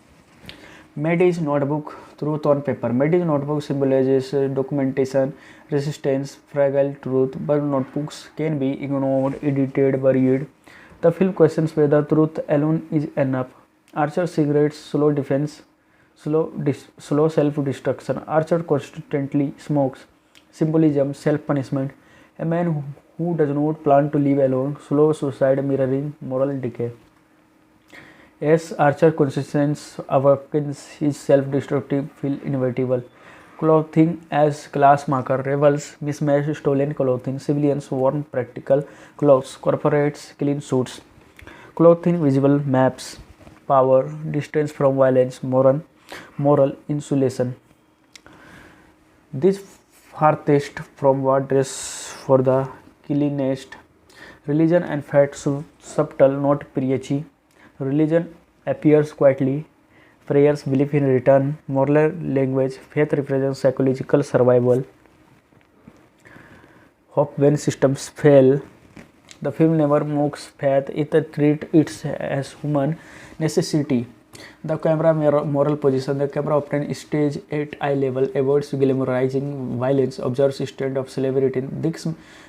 Mady's notebook, truth on paper. Mady's notebook symbolizes documentation, resistance, fragile truth, but notebooks can be ignored, edited, buried. The film questions whether truth alone is enough. Archer cigarettes, slow defense, slow self-destruction. Archer constantly smokes. Symbolism, self-punishment. A man who does not plan to live alone, slow suicide mirroring moral decay. As Archer conscience awakens, his self-destructive feel inevitable. Clothing as class marker, rebels, mismatched stolen clothing, civilians worn practical clothes, corporates clean suits. Clothing visible maps, power, distance from violence, moral insulation. This farthest from what dress for the cleanest. Religion and faith subtle, not preachy. Religion appears quietly. Prayers, belief in return, moral language, faith represents psychological survival. Hope when systems fail. The film never mocks faith, it treats it as human necessity. The camera moral position. The camera often stays at eye level, avoids glamorizing violence, observes state of slavery.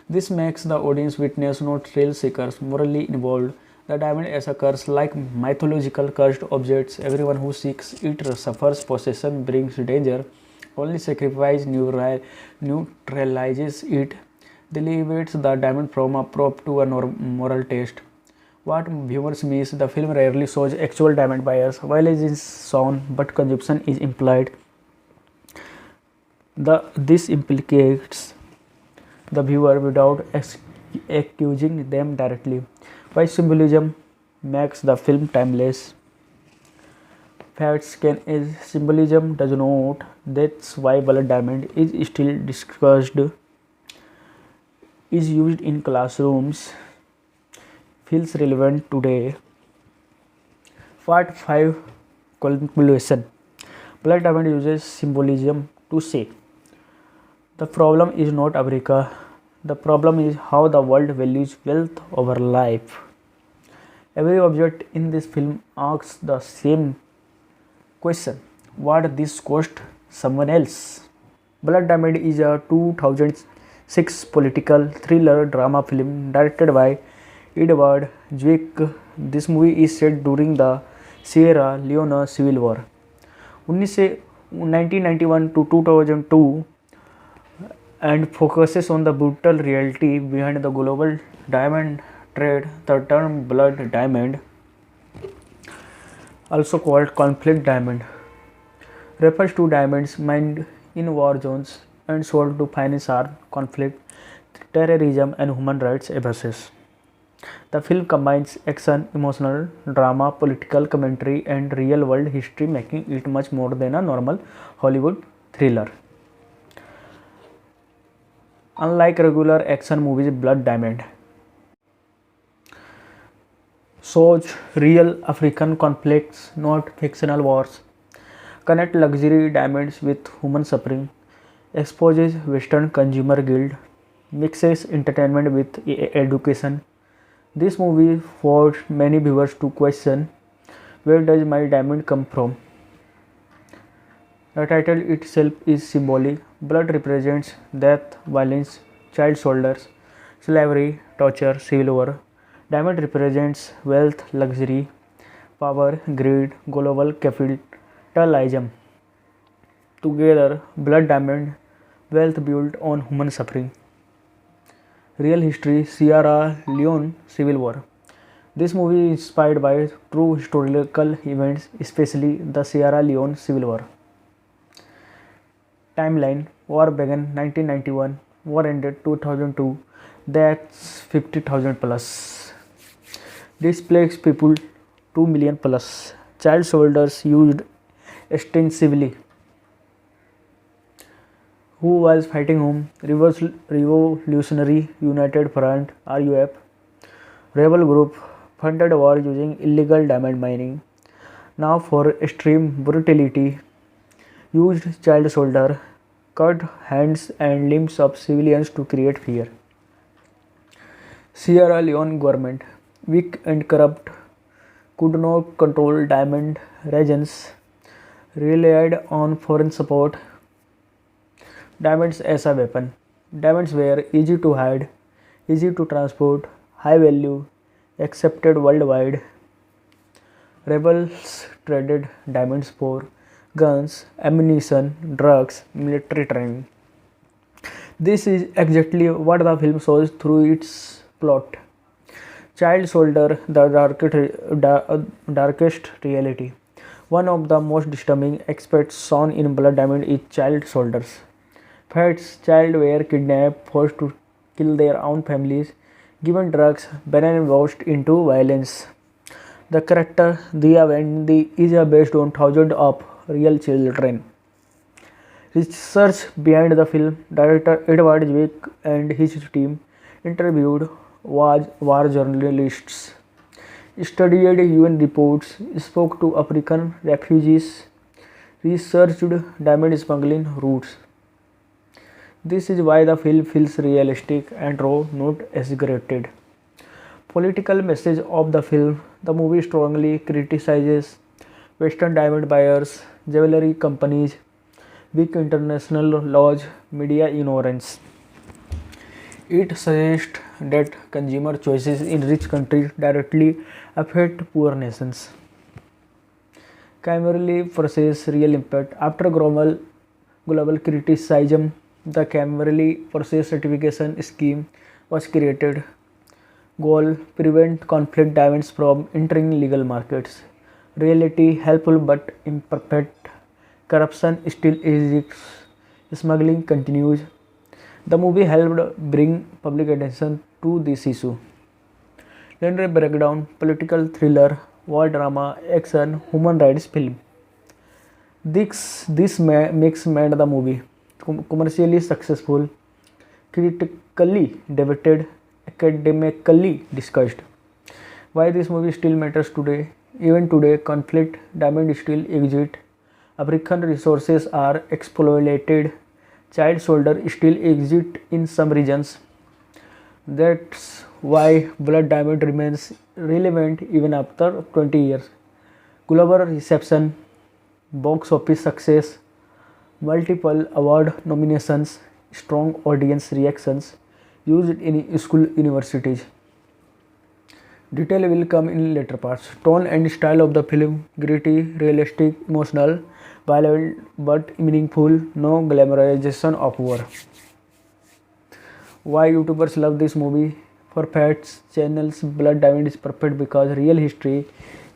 This makes the audience witness, not thrill seekers, morally involved. The diamond as a curse, like mythological cursed objects, everyone who seeks it suffers. Possession brings danger. Only sacrifice neutralizes it. Elevates the diamond from a prop to a moral test. What viewers miss, the film rarely shows actual diamond buyers. Violence is shown, but consumption is implied. This implicates the viewer without accusing them directly. Why symbolism makes the film timeless. Facts can as symbolism does not. That's why Blood Diamond is still discussed, is used in classrooms, feels relevant today. Part 5 Conclusion. Blood Diamond uses symbolism to say the problem is not America. The problem is how the world values wealth over life. Every object in this film asks the same question: what this cost someone else? Blood Diamond is a 2006 political thriller drama film directed by Edward Zwick. This movie is set during the Sierra Leone Civil War, 1991 to 2002, and focuses on the brutal reality behind the global diamond trade. The term blood diamond, also called conflict diamond, refers to diamonds mined in war zones and sold to finance armed conflict, terrorism, and human rights abuses. The film combines action, emotional drama, political commentary, and real world history, making it much more than a normal Hollywood thriller. Unlike regular action movies, Blood Diamond shows real African conflicts, not fictional wars, connect luxury diamonds with human suffering, exposes Western consumer guilt, mixes entertainment with education. This movie forced many viewers to question, where does my diamond come from? The title itself is symbolic. Blood represents death, violence, child soldiers, slavery, torture, civil war. Diamond represents wealth, luxury, power, greed, global capitalism. Together, blood diamond, wealth built on human suffering. Real history, Sierra Leone Civil War. This movie is inspired by true historical events, especially the Sierra Leone Civil War. Timeline: War began 1991, war ended 2002, deaths 50,000 plus. Displaced people 2 million plus. Child soldiers used extensively. Who was fighting whom? Revolutionary United Front (RUF) rebel group funded war using illegal diamond mining. Now for extreme brutality, used child soldier, cut hands and limbs of civilians to create fear. Sierra Leone government, weak and corrupt, could not control diamond regions, relied on foreign support. Diamonds as a weapon. Diamonds were easy to hide, easy to transport, high value, accepted worldwide. Rebels traded diamonds for guns, ammunition, drugs, military training. This is exactly what the film shows through its plot. Child soldier, the darkest reality. One of the most disturbing aspects shown in Blood Diamond is child soldiers. Fats child were kidnapped, forced to kill their own families, given drugs, brainwashed into violence. The character Dia Wendy is based on thousands of real children. Research behind the film, director Edward Zwick and his team interviewed war journalists, studied UN reports, spoke to African refugees, researched diamond smuggling routes. This is why the film feels realistic and raw, not exaggerated. Political message of the film: the movie strongly criticizes Western diamond buyers, jewelry companies, weak international laws, media ignorance. It suggests that consumer choices in rich countries directly affect poor nations. Primarily versus real impact. After global criticism, the Camberley Process Certification Scheme was created. Goal: prevent conflict diamonds from entering legal markets. Reality: helpful but imperfect. Corruption still exists. Smuggling continues. The movie helped bring public attention to this issue. Genre breakdown: political thriller, war drama, action, human rights film. This mix made the movie commercially successful, critically debated, academically discussed. Why this movie still matters today? Even today, conflict diamonds still exist. African resources are exploited. Child soldiers still exist in some regions. That's why Blood Diamond remains relevant even after 20 years. Global reception, box office success, multiple award nominations, strong audience reactions, used in school universities. Detail will come in later parts. Tone and style of the film: gritty, realistic, emotional, violent but meaningful, no glamorization of war. Why YouTubers love this movie? For facts channels, Blood Diamond is perfect because real history,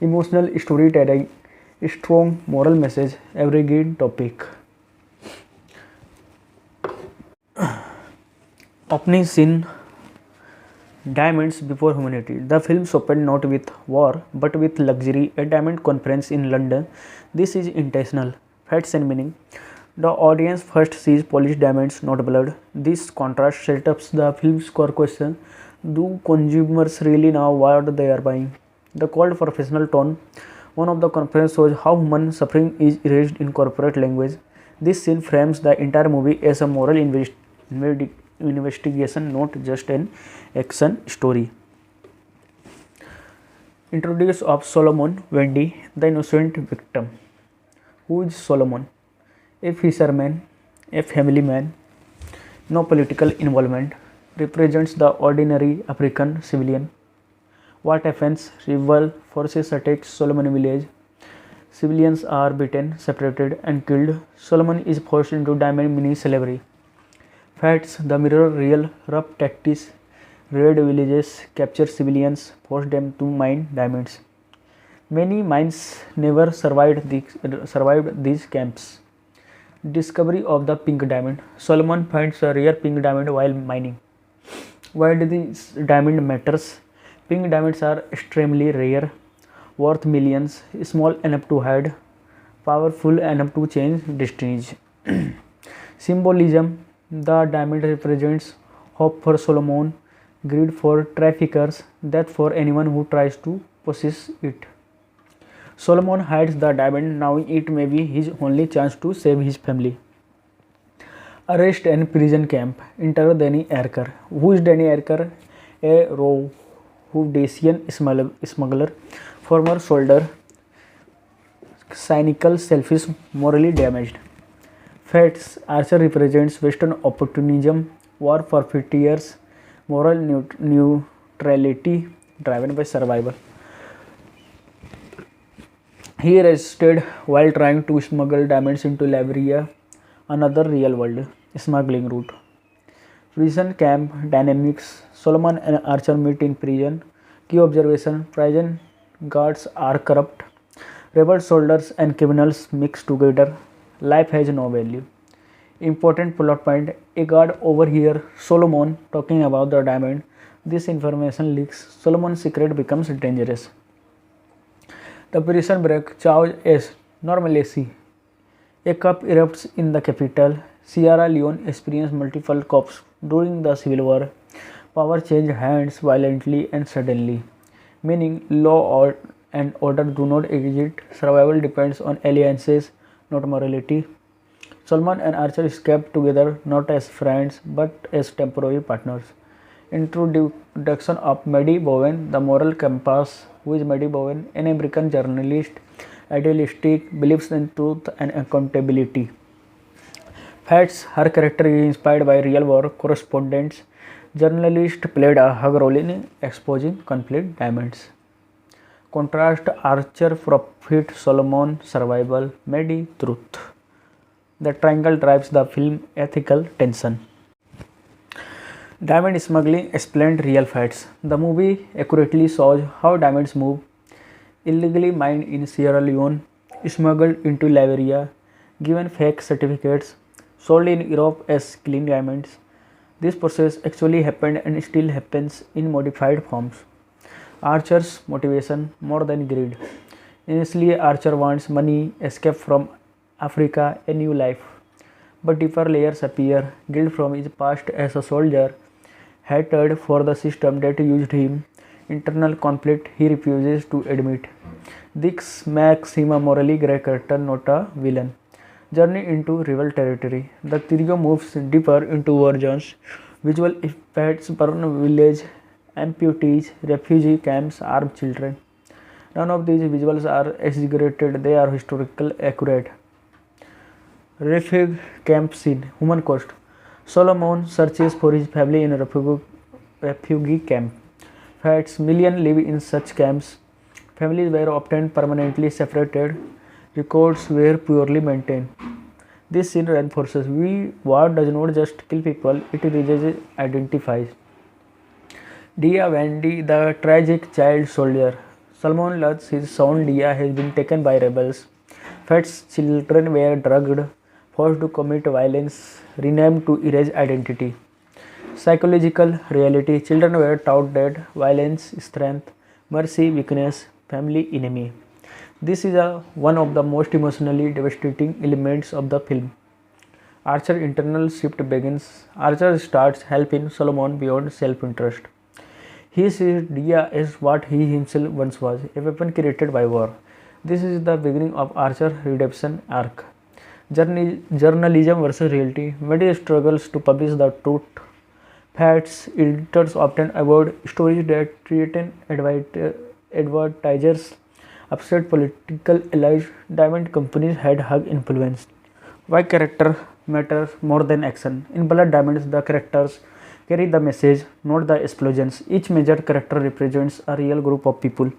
emotional storytelling, strong moral message, evergreen topic. Opening scene, Diamonds Before Humanity. The film opened not with war but with luxury, a diamond conference in London. This is intentional, facts and meaning. The audience first sees polished diamonds, not blood. This contrast sets up the film's core question: do consumers really know what they are buying? The cold professional tone. One of the conference shows how human suffering is erased in corporate language. This scene frames the entire movie as a moral investigation, not just an action story. Introduce of Solomon Wendy, the innocent victim. Who is Solomon? A fisherman, a family man, no political involvement, represents the ordinary African civilian. What happens? Rival forces attack Solomon village. Civilians are beaten, separated, and killed. Solomon is forced into diamond mining slavery. Facts: the mirror real rough tactics. Raid villages, capture civilians, force them to mine diamonds. Many mines never survived these camps. Discovery of the pink diamond. Solomon finds a rare pink diamond while mining. Why do these diamond matters? Pink diamonds are extremely rare, worth millions, small enough to hide, powerful enough to change destinies. Symbolism: the diamond represents hope for Solomon, greed for traffickers, death for anyone who tries to possess it. Solomon hides the diamond, knowing it may be his only chance to save his family. Arrest and prison camp. Enter Danny Erker. Who is Danny Erker? A Rhodesian smuggler, former soldier, cynical, selfish, morally damaged. Facts: Archer represents Western opportunism, war for 50 years, moral neutrality driven by survival. He arrested while trying to smuggle diamonds into Liberia, another real world smuggling route. Prison camp dynamics. Solomon and Archer meet in prison. Key observation: prison guards are corrupt. Rebel soldiers and criminals mix together. Life has no value. Important plot point: a guard overhears Solomon talking about the diamond. This information leaks. Solomon's secret becomes dangerous. The prison break. Chaos as normalcy. A coup erupts in the capital. Sierra Leone experienced multiple coups during the civil war. Power changed hands violently and suddenly, meaning law and order do not exist. Survival depends on alliances, not morality. Solomon and Archer escape together, not as friends but as temporary partners. Introduction of Maddie Bowen, the moral compass. Who is Maddie Bowen? An American journalist, idealistic, believes in truth and accountability. Facts: her character is inspired by real war correspondents. Journalist played a hug role in exposing conflict diamonds. Contrast: Archer profit, Solomon survival, Maddie truth. The triangle drives the film ethical tension. Diamond smuggling explained real facts. The movie accurately shows how diamonds move. Illegally mined in Sierra Leone, smuggled into Liberia, given fake certificates, sold in Europe as clean diamonds. This process actually happened and still happens in modified forms. Archer's motivation: more than greed. Initially, Archer wants money, escape from Africa, a new life. But deeper layers appear: guilt from his past as a soldier, hatred for the system that used him, internal conflict he refuses to admit. This makes him a morally grey character, not a villain. Journey into rival territory. The trio moves deeper into war zones. Visual effects: burn village, amputees, refugee camps, armed children. None of these visuals are exaggerated, they are historical accurate. Refugee camp scene. Human cost. Solomon searches for his family in a refugee camp. Facts: millions live in such camps. Families were often permanently separated. Records were poorly maintained. This scene reinforces war does not just kill people, it identifies. Dia Wendy, the tragic child soldier. Solomon learns his son Dia has been taken by rebels. Fats children were drugged, forced to commit violence, renamed to erase identity. Psychological reality children were taught that violence, strength, mercy, weakness, family enemy. This is one of the most emotionally devastating elements of the film. Archer's internal shift begins. Archer starts helping Solomon beyond self interest. He sees Dia as what he himself once was, a weapon created by war. This is the beginning of Archer's redemption arc. Journalism versus reality. Media struggles to publish the truth. Facts, editors often avoid stories that threaten advertisers, upset political allies. Diamond companies had hug influence. Why character matters more than action? In Blood Diamonds, the characters carry the message, not the explosions. Each major character represents a real group of people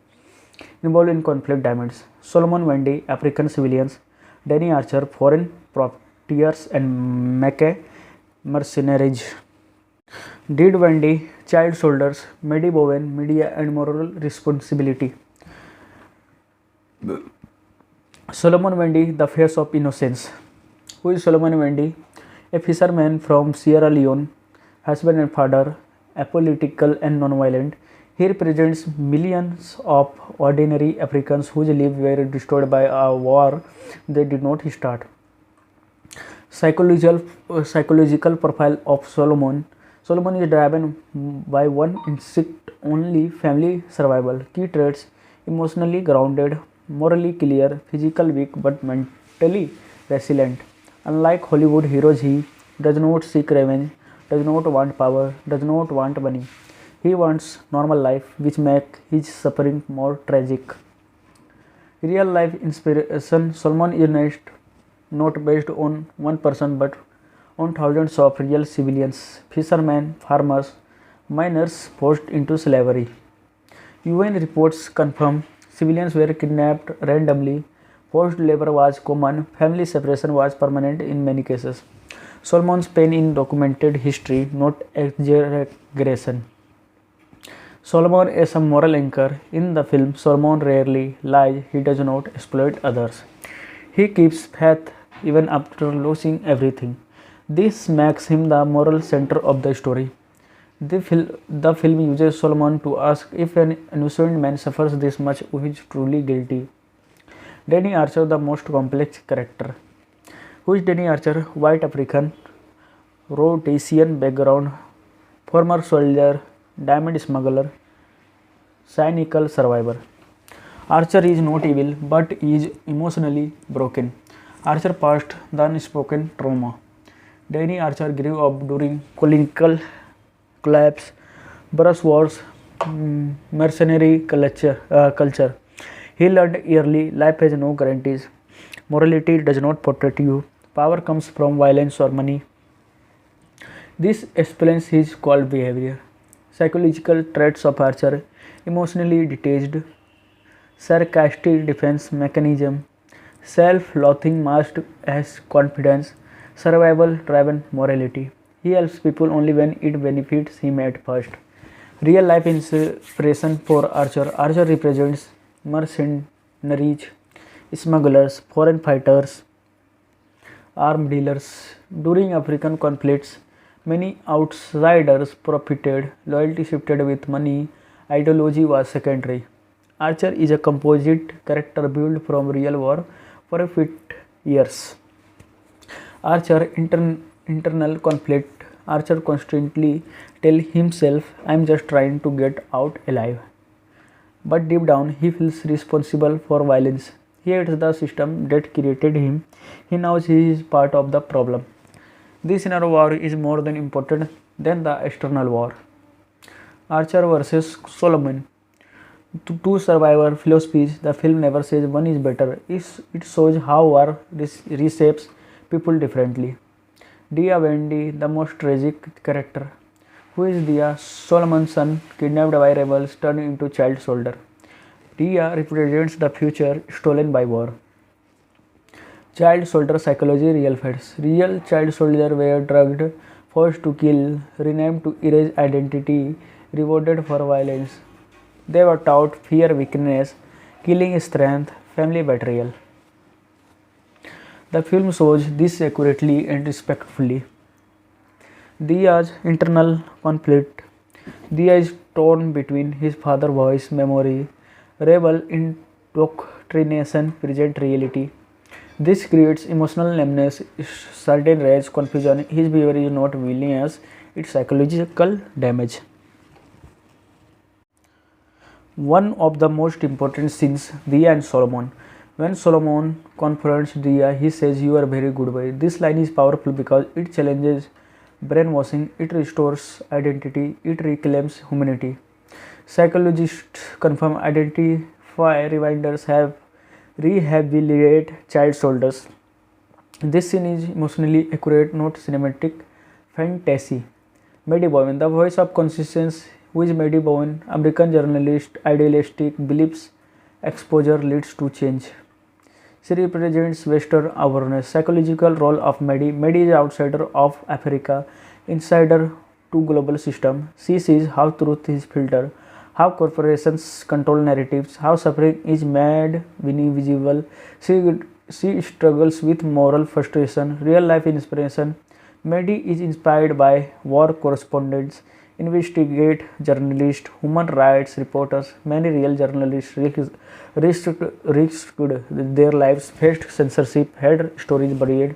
involved in conflict. Diamonds. Solomon Wendy, African civilians. Danny Archer, foreign profiteers and Mackay, mercenaries. Did Wendy, child soldiers. Maddie Bowen, media and moral responsibility. Solomon Wendy, the face of innocence. Who is Solomon Wendy? A fisherman from Sierra Leone, husband and father, apolitical and non-violent. He represents millions of ordinary Africans whose lives were destroyed by a war they did not start. Psychological profile of Solomon. Solomon is driven by one instinct only: family survival. Key traits: emotionally grounded, morally clear, physical weak but mentally resilient. Unlike Hollywood heroes, he does not seek revenge, does not want power, does not want money. He wants normal life, which makes his suffering more tragic. Real life inspiration. Solomon is not based on one person but on thousands of real civilians, fishermen, farmers, miners forced into slavery. UN reports confirm civilians were kidnapped randomly. Forced labor was common, family separation was permanent in many cases. Solomon's pain in documented history, not exaggeration. Solomon as a moral anchor. In the film, Solomon rarely lies, he does not exploit others. He keeps faith even after losing everything. This makes him the moral center of the story. The film uses Solomon to ask if an innocent man suffers this much, who is truly guilty. Danny Archer, the most complex character. Who is Danny Archer? White African, Rhodesian background, former soldier, diamond smuggler, cynical survivor. Archer is not evil but is emotionally broken. Archer passed the unspoken trauma. Danny Archer grew up during colonial collapse, brush wars, mercenary culture. He learned early life has no guarantees. Morality does not protect you. Power comes from violence or money. This explains his cold behavior. Psychological traits of Archer: emotionally detached, sarcastic defense mechanism, self-loathing masked as confidence, survival-driven morality. He helps people only when it benefits him at first. Real life inspiration for Archer. Archer represents mercenaries, smugglers, foreign fighters, armed dealers. During African conflicts, many outsiders profited, loyalty shifted with money, ideology was secondary. Archer is a composite character built from real war for a few years. Archer internal conflict. Archer constantly tells himself, "I am just trying to get out alive." But deep down, he feels responsible for violence. He hates the system that created him. He knows he is part of the problem. This inner war is more than important than the external war. Archer versus Solomon. Two survivor philosophies. The film never says one is better. It shows how war reshapes people differently. Dia Wendy, the most tragic character. Who is Dia? Solomon's son, kidnapped by rebels, turned into child soldier. Dia represents the future stolen by war. Child soldier psychology, real facts. Real child soldiers were drugged, forced to kill, renamed to erase identity, rewarded for violence. They were taught fear, weakness, killing strength, family betrayal. The film shows this accurately and respectfully. Dia's internal conflict. Dia is torn between his father's voice, memory, rebel indoctrination, present reality. This creates emotional numbness, certain rage, confusion. His behavior is not villainous, it's psychological damage. One of the most important scenes, Dia and Solomon. When Solomon confronts Dia, he says, "You are a very good boy." This line is powerful because it challenges brainwashing, it restores identity, it reclaims humanity. Psychologists confirm identify reminders have rehabilitate child soldiers. This scene is emotionally accurate, not cinematic fantasy. Maddie Bowen, the voice of conscience, who is Maddie Bowen, American journalist, idealistic, believes exposure leads to change. She represents Western awareness. Psychological role of Maddie. Maddie is outsider of Africa, insider to global system. She sees how truth is filtered, how corporations control narratives, how suffering is made invisible. She struggles with moral frustration, real life inspiration. Maddie is inspired by war correspondents, investigate journalists, human rights reporters. Many real journalists risked their lives, faced censorship, had stories buried.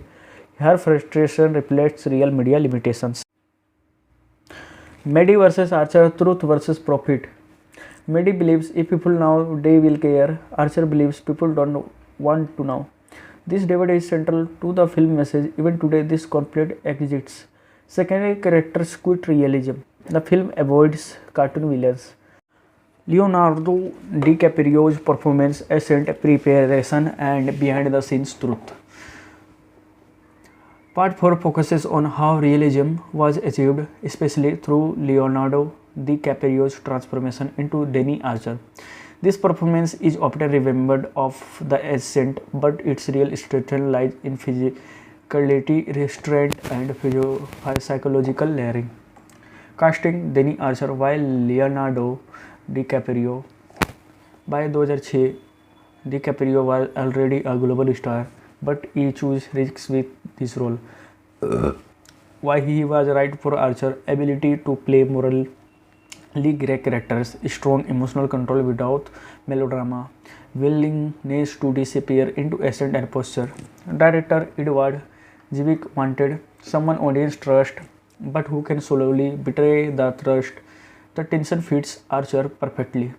Her frustration reflects real media limitations. Maddie versus Archer, truth versus profit. Maddie believes if people know, they will care. Archer believes people don't want to know. This debate is central to the film message. Even today, this conflict exists. Secondary characters quit realism. The film avoids cartoon villains. Leonardo DiCaprio's performance, accent, preparation, and behind the scenes truth. Part 4 focuses on how realism was achieved, especially through Leonardo DiCaprio's transformation into Danny Archer. This performance is often remembered of the accent, but its real strength lies in physicality, restraint, and psychological layering. Casting Danny Archer while Leonardo DiCaprio. By 2006, DiCaprio was already a global star, but he chose risks with this role. Why he was right for Archer: ability to play morally grey characters, strong emotional control without melodrama, willingness to disappear into accent and posture. Director Edward Zwick wanted someone audience trust, but who can slowly betray the trust. The tension fits Archer perfectly.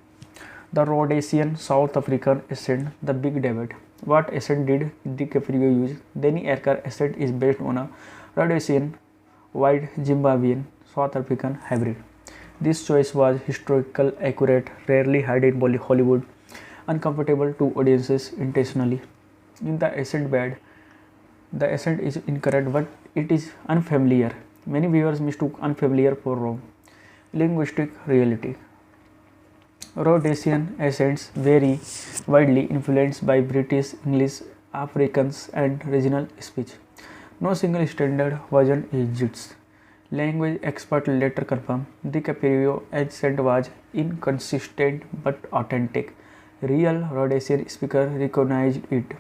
The Rhodesian South African accent, the big debate. What accent did DiCaprio use? Danny Archer accent is based on a Rhodesian, white Zimbabwean, South African hybrid. This choice was historical accurate, rarely heard in Hollywood, uncomfortable to audiences intentionally. In the accent bad, the accent is incorrect, but it is unfamiliar. Many viewers mistook unfamiliar for wrong. Linguistic reality. Rhodesian accents vary widely, influenced by British, English, Afrikaans, and regional speech. No single standard version exists. Language expert later confirmed DiCaprio accent was inconsistent but authentic. Real Rhodesian speaker recognized it.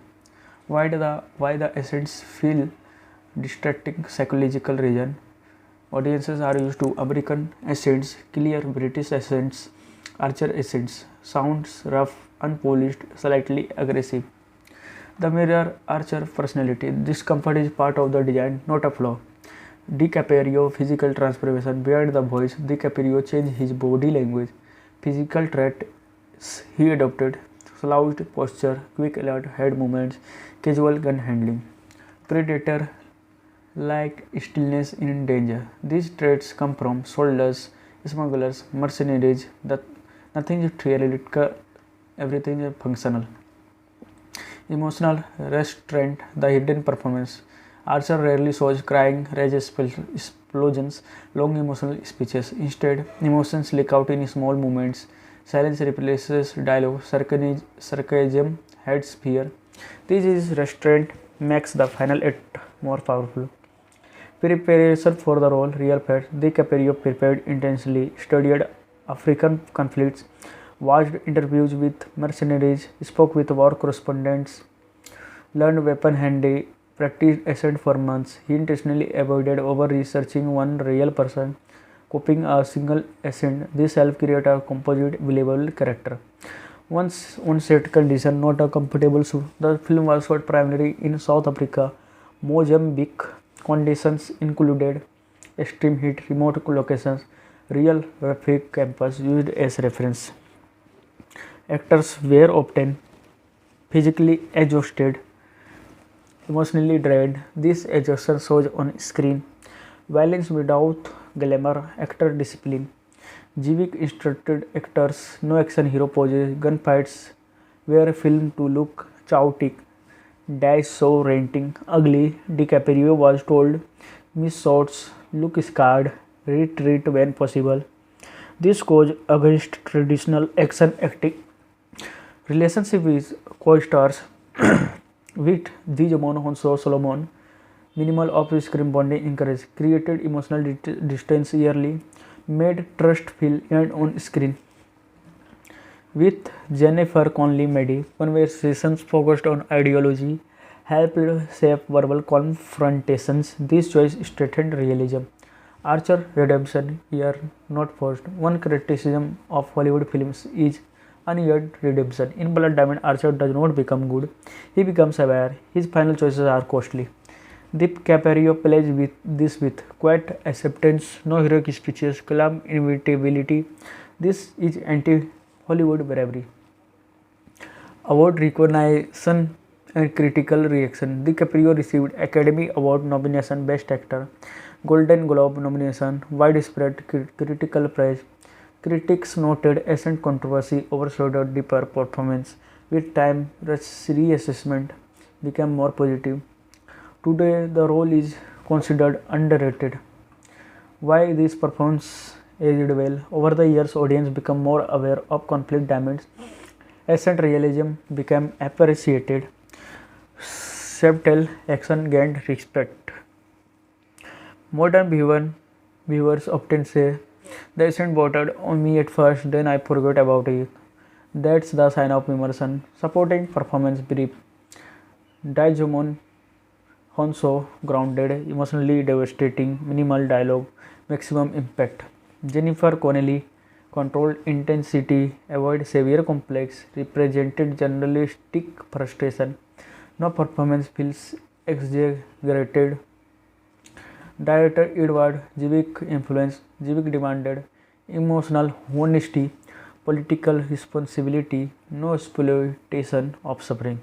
Why the accents feel distracting? Psychological reason. Audiences are used to American accents, clear British accents, Archer accents, sounds rough, unpolished, slightly aggressive. The mirror Archer personality. Discomfort is part of the design, not a flaw. DiCaprio physical transformation. Behind the voice, DiCaprio changed his body language. Physical traits he adopted: slouched posture, quick alert head movements, casual gun handling. Predator like stillness in danger. These traits come from soldiers, smugglers, mercenaries. Nothing is theoretical, everything is functional. Emotional restraint, the hidden performance. Archer rarely shows crying, rage explosions, long emotional speeches. Instead, emotions leak out in small moments. Silence replaces dialogue. Sarcasm hides fear. This is restraint makes the final act more powerful. Preparation for the role, real facts. DiCaprio prepared intensely, studied African conflicts, watched interviews with mercenaries, spoke with war correspondents, learned weapon practiced ascent for months. He intentionally avoided over-researching one real person, copying a single ascent. This helped create a composite, believable character. Once on set condition, not a comfortable suit, the film was shot primarily in South Africa. Mozambique conditions included extreme heat, remote locations, real refugee campus used as reference. Actors were often physically exhausted, emotionally drained. This exhaustion shows on screen. Violence without glamour, actor discipline. Jivik instructed actors, no action hero poses, gunfights were filmed to look chaotic, dash so renting, ugly. DiCaprio was told, miss shots, look scarred, retreat when possible. This goes against traditional action acting. Relationship with co-stars with Digimon Honso Solomon, minimal off-screen bonding encouraged, created emotional distance yearly, made trust feel earned on screen. With Jennifer Connelly Medi, conversations focused on ideology helped shape verbal confrontations. This choice strengthened realism. Archer redemption year not forced. One criticism of Hollywood films is unearned redemption. In Blood Diamond, Archer does not become good. He becomes aware. His final choices are costly. DiCaprio plays with this with quiet acceptance, no heroic speeches, calm inevitability. This is anti-Hollywood bravery. Award recognition and critical reaction. DiCaprio received Academy Award nomination Best Actor, Golden Globe nomination, widespread critical praise. Critics noted ascent controversy overshadowed deeper performance. With time, reassessment became more positive. Today, the role is considered underrated. Why this performance aged well? Over the years, audience become more aware of conflict damage. Ascent realism became appreciated. Subtle action gained respect. Modern viewers often say, the ascent bothered on me at first, then I forgot about it. That's the sign of immersion. Supporting performance brief. Digimon Honso grounded, emotionally devastating, minimal dialogue, maximum impact. Jennifer Connelly controlled intensity, avoid severe complex, represented journalistic frustration. No performance feels exaggerated. Director Edward Zwick influence. Zwick demanded emotional honesty, political responsibility, no exploitation of suffering.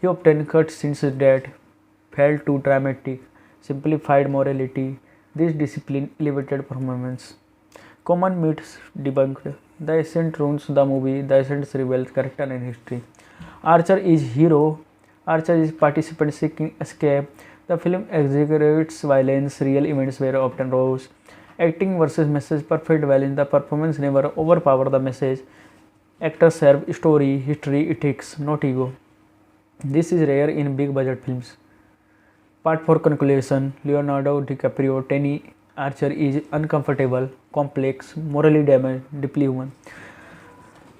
He often cut scenes that felt too dramatic, simplified morality. This discipline elevated performance. Common myths debunked. The Ascent ruins the movie. The Ascent reveals character and history. Archer is hero. Archer is participant seeking escape. The film exaggerates violence. Real events were often rose. Acting versus message. Perfect balance. The performance never overpower the message. Actors serve story, history, ethics, not ego. This is rare in big budget films. Part 4 conclusion. Leonardo DiCaprio, Tenny Archer is uncomfortable, complex, morally damaged, deeply human.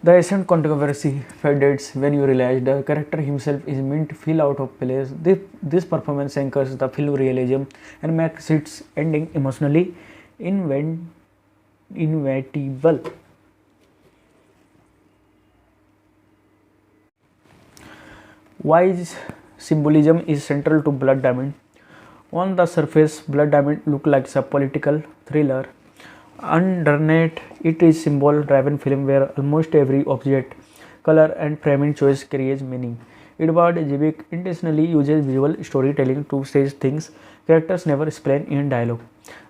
The Ascent controversy fades when you realize the character himself is meant to feel out of place. This performance anchors the film realism and makes its ending emotionally inevitable. Why symbolism is central to Blood Diamond? On the surface, Blood Diamond looks like a political thriller. Underneath, it is symbol-driven film where almost every object, color and framing choice creates meaning. Edward Zwick intentionally uses visual storytelling to say things characters never explain in dialogue.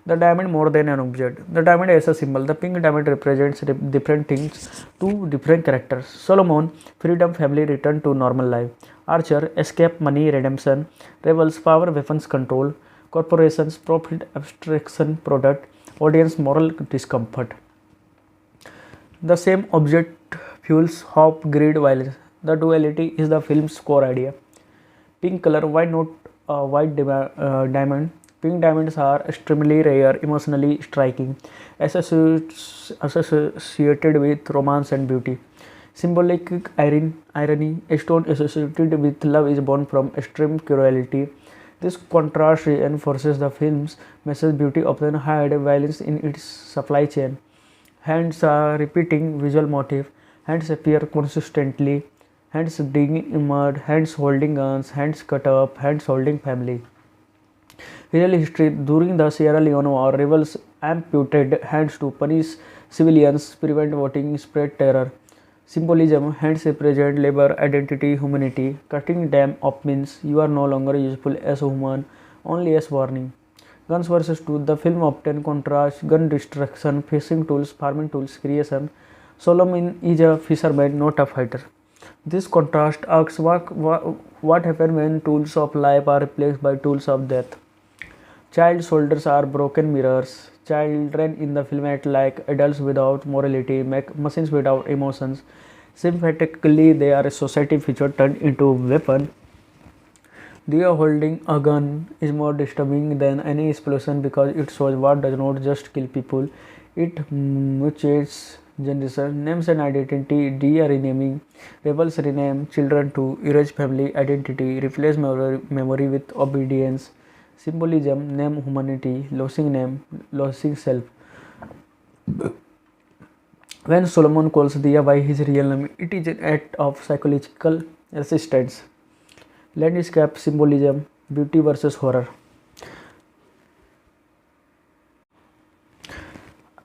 The diamond more than an object. The diamond as a symbol. The pink diamond represents different things to different characters. Solomon, freedom, family, return to normal life. Archer, escape, money, redemption. Rebels, power, weapons, control. Corporations, profit, abstraction, product. Audience, moral discomfort. The same object fuels hope, greed, violence. The duality is the film's core idea. Pink color, why not a white diamond? Pink diamonds are extremely rare, emotionally striking, associated with romance and beauty. Symbolic irony, a stone associated with love is born from extreme cruelty. This contrast reinforces the film's message. Beauty often hides violence in its supply chain. Hands are repeating visual motif. Hands appear consistently. Hands digging in mud. Hands holding guns. Hands cut up. Hands holding family. Real history: during the Sierra Leone War, rebels amputated hands to punish civilians, prevent voting, spread terror. Symbolism: hands represent labor, identity, humanity. Cutting them off means you are no longer useful as a human, only as warning. Guns versus tools: the film often contrasts gun destruction, fishing tools, farming tools, creation. Solomon is a fisherman, not a fighter. This contrast asks what happens when tools of life are replaced by tools of death. Child soldiers are broken mirrors. Children in the film act like adults without morality, machines without emotions. Sympathetically, they are a society feature turned into a weapon. Dia holding a gun is more disturbing than any explosion because it shows what does not just kill people, it mutates generation. Names and identity: Dia renaming, rebels rename children to erase family identity, replace memory with obedience. Symbolism: name humanity, losing name, losing self. When Solomon calls Dia by his real name, it is an act of psychological resistance. Landscape symbolism: beauty versus horror.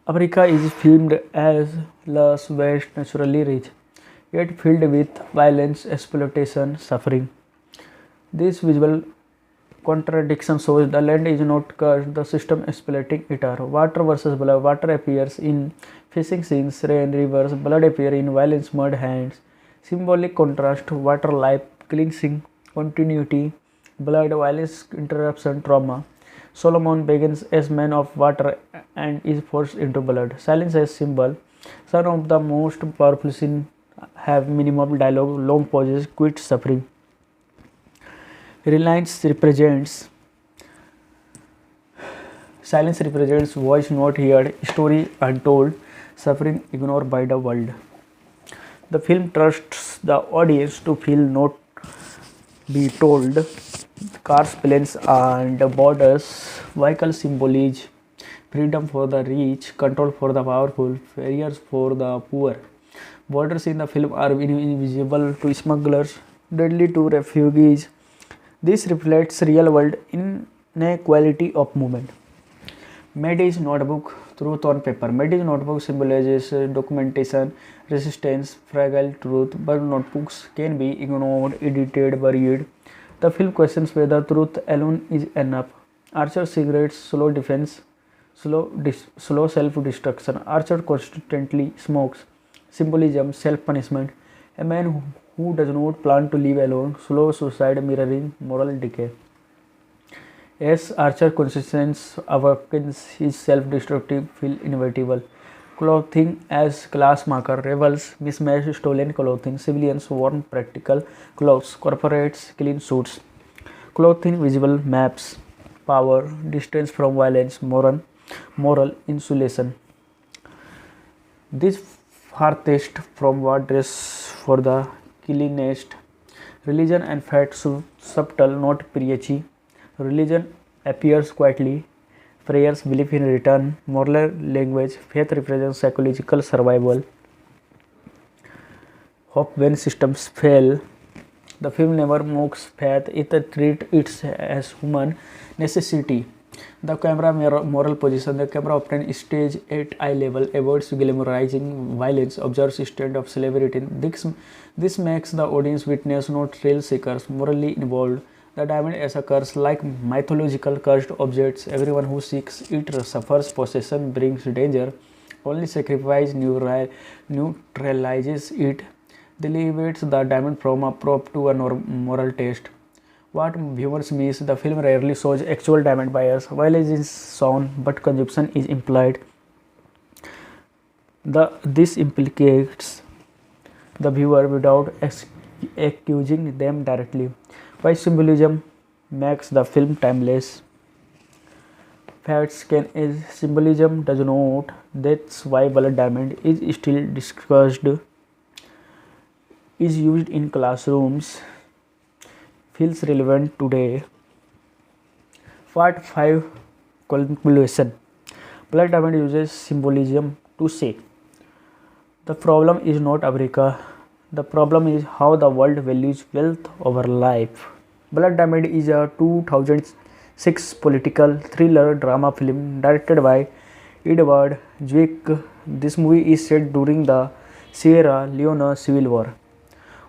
Africa is filmed as lush, vast, naturally rich, yet filled with violence, exploitation, suffering. This visual contradiction shows the land is not cursed, the system exploiting it are. Water versus blood: water appears in fishing scenes, rain, rivers; blood appear in violence, mud, hands. Symbolic contrast: water, life, cleansing, continuity; blood, violence, interruption, trauma. Solomon begins as man of water and is forced into blood. Silence as symbol: some of the most powerful scenes have minimum dialogue, long pauses, quiet suffering. Silence represents voice not heard, story untold, suffering ignored by the world. The film trusts the audience to feel, not be told. Cars, planes, and borders, vehicle symbolize freedom for the rich, control for the powerful, barriers for the poor. Borders in the film are invisible to smugglers, deadly to refugees. This reflects real world inequality of movement. Mady's notebook: truth on paper. Mady's notebook symbolizes documentation, resistance, fragile truth, but notebooks can be ignored, edited, buried. The film questions whether truth alone is enough. Archer cigarettes: slow defense, slow self-destruction. Archer constantly smokes. Symbolism: self-punishment. A man who does not plan to live alone, slow suicide mirroring moral decay. As Archer conscience awakens, his self-destructive feel inevitable. Clothing as class marker: rebels mismatch stolen clothing, civilians worn practical clothes, corporates clean suits. Clothing visual maps power, distance from violence, moral insulation. This farthest from what dress for the cleanest. Religion and faith subtle, not preachy. Religion appears quietly. Prayers, belief in return, moral language. Faith represents psychological survival. Hope when systems fail. The film never mocks faith, it treats it as human necessity. The camera moral position: the camera often stays at eye level, avoids glamorizing violence, observes state of slavery. This makes the audience witness, not thrill seekers, morally involved. The diamond as a curse, like mythological cursed objects, everyone who seeks it suffers. Possession brings danger, only sacrifice neutralizes it. Elevates the diamond from a prop to a moral test. What viewers miss: the film rarely shows actual diamond buyers. Violence is shown, but consumption is implied. This implicates the viewer without accusing them directly. Why symbolism makes the film timeless? Facts can as symbolism does not. That's why Blood Diamond is still discussed, is used in classrooms, feels relevant today. Part 5 Conclusion. Blood diamond uses symbolism to say the problem is not Africa, the problem is how the world values wealth over life. Blood Diamond is a 2006 political thriller drama film directed by Edward Zwick. This movie is set during the Sierra Leone Civil War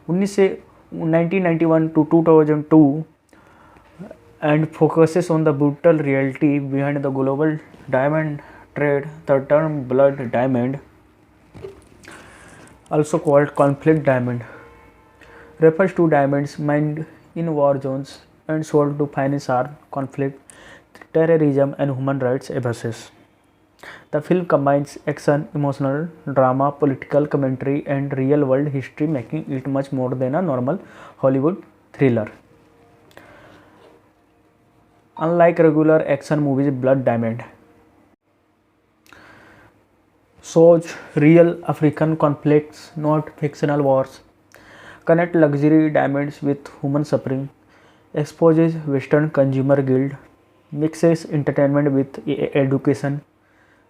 1991 to 2002 and focuses on the brutal reality behind the global diamond trade. The term blood diamond, also called conflict diamond, refers to diamonds mined in war zones and sold to finance armed conflict, terrorism, and human rights abuses. The film combines action, emotional drama, political commentary, and real world history, making it much more than a normal Hollywood thriller. Unlike regular action movies, Blood Diamond shows real African conflicts, not fictional wars, connect luxury diamonds with human suffering, exposes Western consumer guilt, mixes entertainment with education.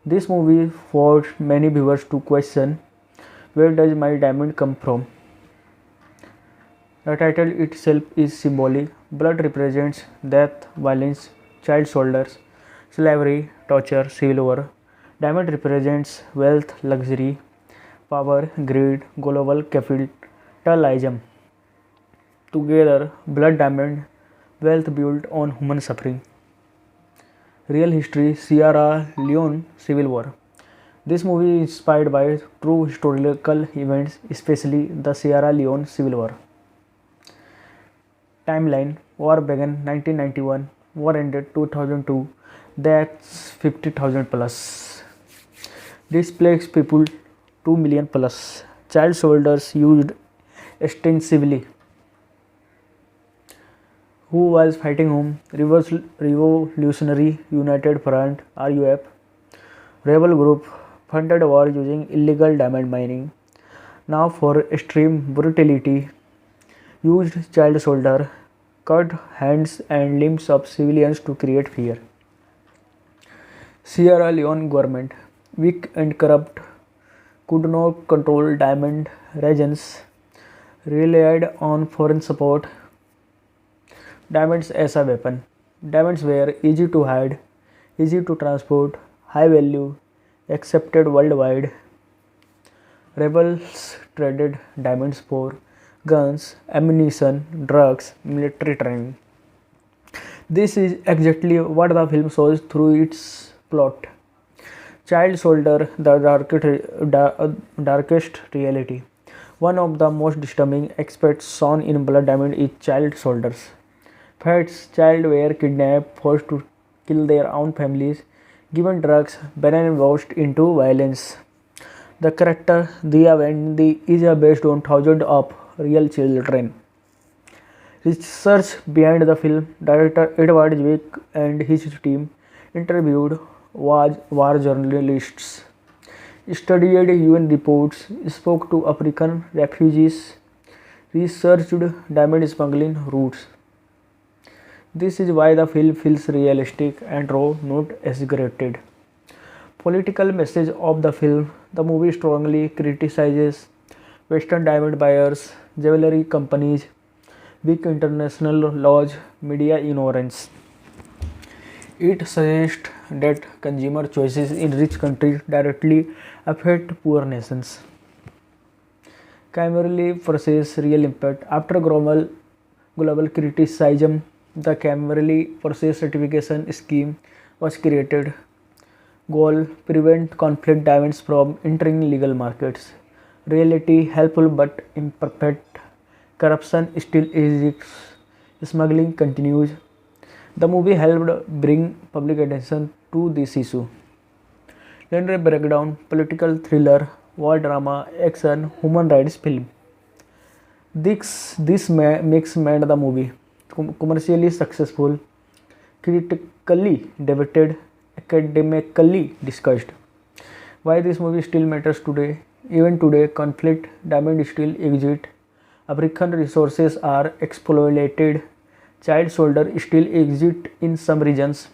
This movie forced many viewers to question, where does my diamond come from? The title itself is symbolic. Blood represents death, violence, child soldiers, slavery, torture, civil war. Diamond represents wealth, luxury, power, greed, global capitalism. Together, blood diamond, wealth built on human suffering. Real history, Sierra Leone Civil War. This movie is inspired by true historical events, especially the Sierra Leone Civil War. Timeline: War began 1991, war ended 2002, deaths 50,000 plus. Displaced people 2 million plus. Child soldiers used extensively. Who was fighting whom? Revolutionary United Front (RUF) rebel group funded war using illegal diamond mining. Now for extreme brutality, used child soldier, cut hands and limbs of civilians to create fear. Sierra Leone government, weak and corrupt, could not control diamond regions, relied on foreign support. Diamonds as a weapon. Diamonds were easy to hide, easy to transport, high value, accepted worldwide. Rebels traded diamonds for guns, ammunition, drugs, military training. This is exactly what the film shows through its plot. Child soldier, the darkest reality. One of the most disturbing aspects shown in Blood Diamond is child soldiers. Fats child were kidnapped, forced to kill their own families, given drugs, brainwashed into violence. The character Dia Wendy is based on thousands of real children. Research behind the film, director Edward Zwick and his team interviewed war journalists, studied UN reports, spoke to African refugees, researched diamond smuggling routes. This is why the film feels realistic and raw, not exaggerated. Political message of the film: the movie strongly criticizes Western diamond buyers, jewelry companies, weak international laws, media ignorance. It suggests that consumer choices in rich countries directly affect poor nations. Primarily versus real impact. After global criticism, the Camberley Process Certification Scheme was created. Goal: prevent conflict diamonds from entering legal markets. Reality: helpful but imperfect. Corruption still exists. Smuggling continues. The movie helped bring public attention to this issue. Genre breakdown: political thriller, war drama, action, human rights film. This mix made the movie commercially successful, critically debated, academically discussed. Why this movie still matters today? Even today, conflict diamonds still exist. African resources are exploited. child soldier still exist in some regions.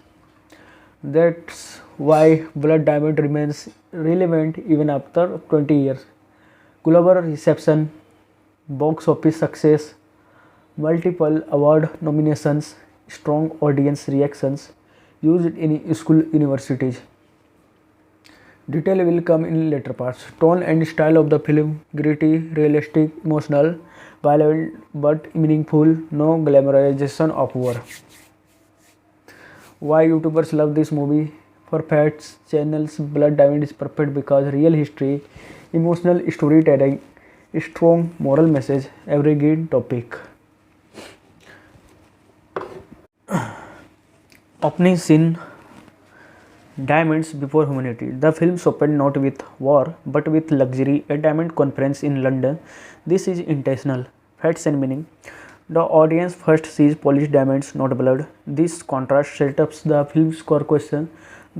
That's why Blood Diamond remains relevant even after 20 years. Global reception, box office success, multiple award nominations, strong audience reactions, used in school universities. Detail will come in later parts. Tone and style of the film gritty, realistic, emotional, violent but meaningful, no glamorization of war. Why YouTubers love this movie? For facts, channels Blood Diamond is perfect because real history, emotional storytelling, strong moral message, evergreen topic. Opening scene, Diamonds Before Humanity. The film opened not with war but with luxury, a diamond conference in London. This is intentional. Facts and meaning. The audience first sees polished diamonds, not blood. This contrast sets up the film's core question: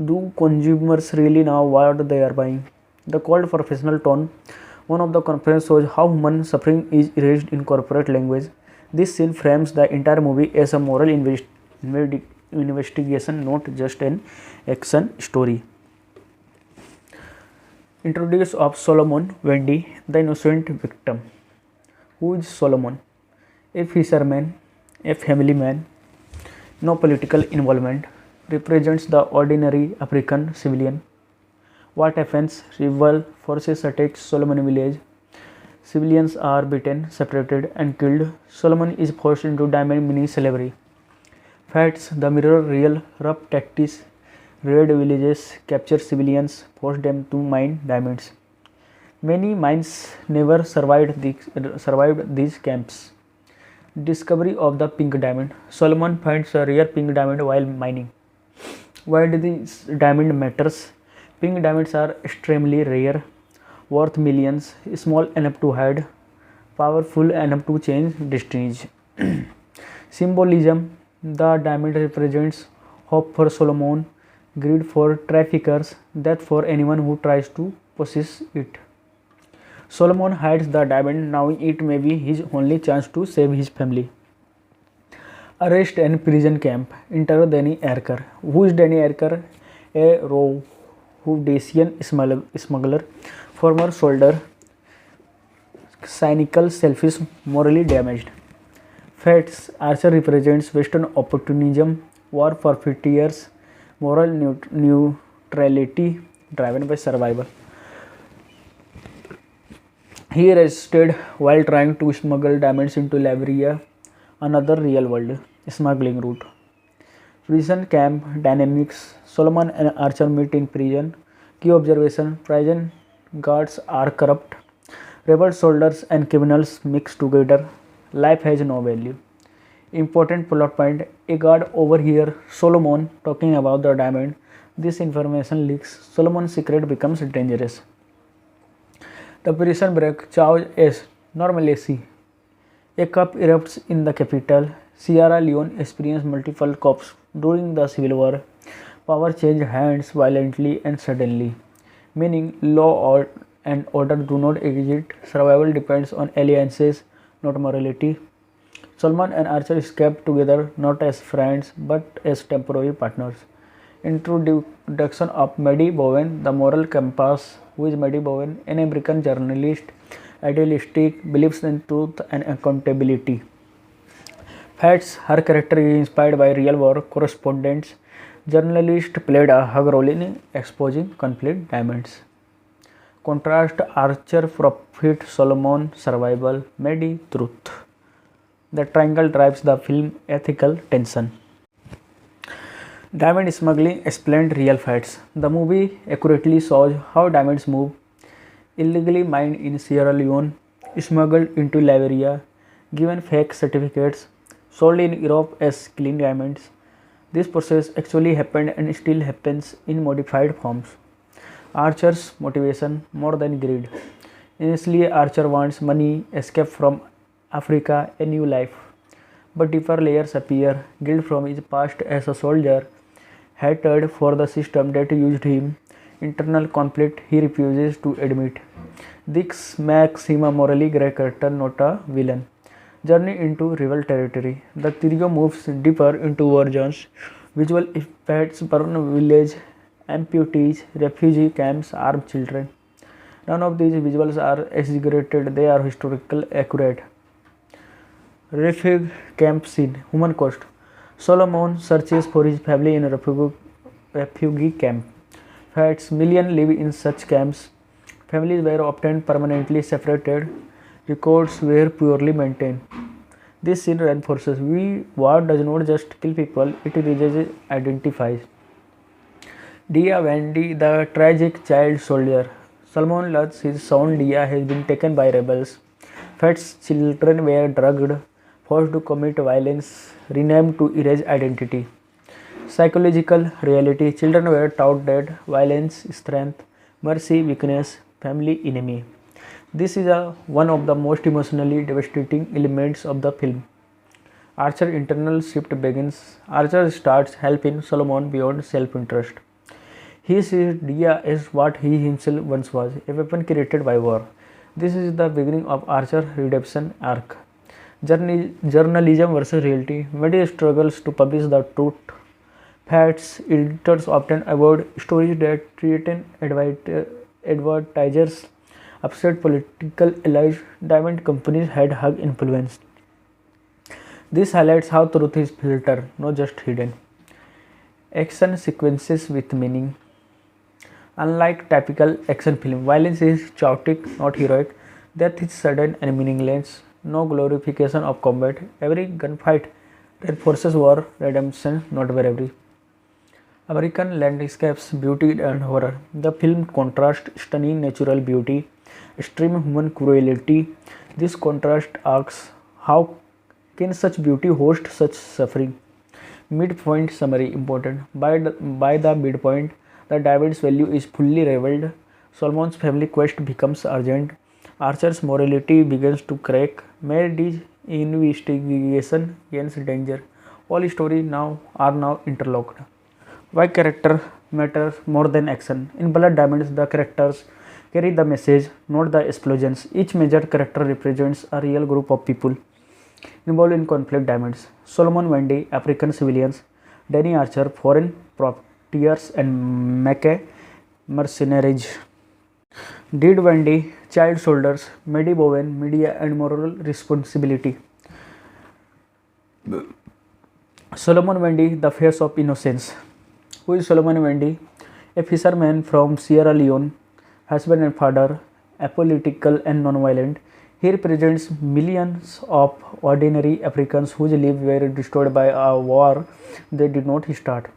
do consumers really know what they are buying? The cold professional tone. One of the conference shows how human suffering is erased in corporate language. This scene frames the entire movie as a moral investigation, not just an action story. Introduce of Solomon Wendy, the innocent victim. Who is Solomon? A fisherman, a family man, no political involvement, represents the ordinary African civilian. What happens? Rival forces attack Solomon village. Civilians are beaten, separated, and killed. Solomon is forced into diamond mining slavery. Facts: the mirror real rough tactics, raid villages, capture civilians, force them to mine diamonds. Many mines never survived these camps. Discovery of the pink diamond. Solomon finds a rare pink diamond while mining. Why do these diamond matters? Pink diamonds are extremely rare, worth millions, small enough to hide, powerful enough to change destinies. Symbolism: the diamond represents hope for Solomon, greed for traffickers, death for anyone who tries to possess it. Solomon hides the diamond, knowing it may be his only chance to save his family. Arrest and prison camp. Enter Danny Erker. Who is Danny Erker? A Rhodesian smuggler, former soldier, cynical, selfish, morally damaged. Facts: Archer represents Western opportunism, war for 50 years, moral neutrality driven by survival. He arrested while trying to smuggle diamonds into Liberia, another real world smuggling route. Prison camp dynamics. Solomon and Archer meet in prison. Key observation: prison guards are corrupt. Rebel soldiers and criminals mix together. Life has no value. Important plot point: a guard overhears Solomon talking about the diamond. This information leaks. Solomon's secret becomes dangerous. The prison break. Chaos as normalcy. A coup erupts in the capital. Sierra Leone experienced multiple coups during the civil war. Power changed hands violently and suddenly, meaning law and order do not exist. Survival depends on alliances, not morality. Solomon and Archer escape together, not as friends but as temporary partners. Introduction of Maddie Bowen, the moral compass. Who is Maddie Bowen? An American journalist, idealistic, believes in truth and accountability. Facts: her character is inspired by real war correspondents. Journalist played a hug role in exposing conflict diamonds. Contrast: Archer profit, Solomon survival, Maddie truth. The triangle drives the film ethical tension. Diamond smuggling explained real facts. The movie accurately shows how diamonds move, illegally mined in Sierra Leone, smuggled into Liberia, given fake certificates, sold in Europe as clean diamonds. This process actually happened and still happens in modified forms. Archer's motivation: more than greed. Initially, Archer wants money, escape from Africa, a new life. But deeper layers appear: guilt from his past as a soldier, hatred for the system that used him, internal conflict he refuses to admit. This makes him a morally grey character, not a villain. Journey into rival territory. The trio moves deeper into war zones. Visual effects, burn village, amputees, refugee camps, armed children. None of these visuals are exaggerated, they are historical accurate. Refugee camp scene, human cost. Solomon searches for his family in a refugee camp. Facts, millions live in such camps. Families were often permanently separated. Records were poorly maintained. This scene reinforces war does not just kill people, it erases identifies. Dia Wendy, the tragic child soldier. Salman Lutz, his son Dia, has been taken by rebels. Fats children were drugged, forced to commit violence, renamed to erase identity. Psychological reality, children were taught that violence, strength, mercy, weakness, family enemy. This is one of the most emotionally devastating elements of the film. Archer's internal shift begins. Archer starts helping Solomon beyond self-interest. He sees Dia as what he himself once was, a weapon created by war. This is the beginning of Archer's redemption arc. Journalism versus reality. Media struggles to publish the truth. Facts, editors often avoid stories that threaten advertisers, upset political allies, diamond companies had hug influence. This highlights how truth is filtered, not just hidden. Action sequences with meaning. Unlike typical action film, violence is chaotic, not heroic. Death is sudden and meaningless. No glorification of combat. Every gunfight reinforces war, redemption, not bravery. American landscapes, beauty and horror. The film contrasts stunning natural beauty, extreme human cruelty. This contrast asks, how can such beauty host such suffering? Midpoint summary important. By the midpoint, the David's value is fully revealed. Solomon's family quest becomes urgent. Archer's morality begins to crack. Mary's investigation gains danger. All stories are now interlocked. Why character matters more than action? In Blood Diamonds, the characters carry the message, not the explosions. Each major character represents a real group of people involved in conflict. Diamonds. Solomon Wendy, African civilians. Danny Archer, foreign profiteers and Mackay, mercenaries. Did Wendy, child soldiers. Maddie Bowen, media and moral responsibility. Solomon Wendy, the face of innocence. Who is Solomon Wendy? A fisherman from Sierra Leone, husband and father, apolitical and non-violent. He represents millions of ordinary Africans whose lives were destroyed by a war they did not start.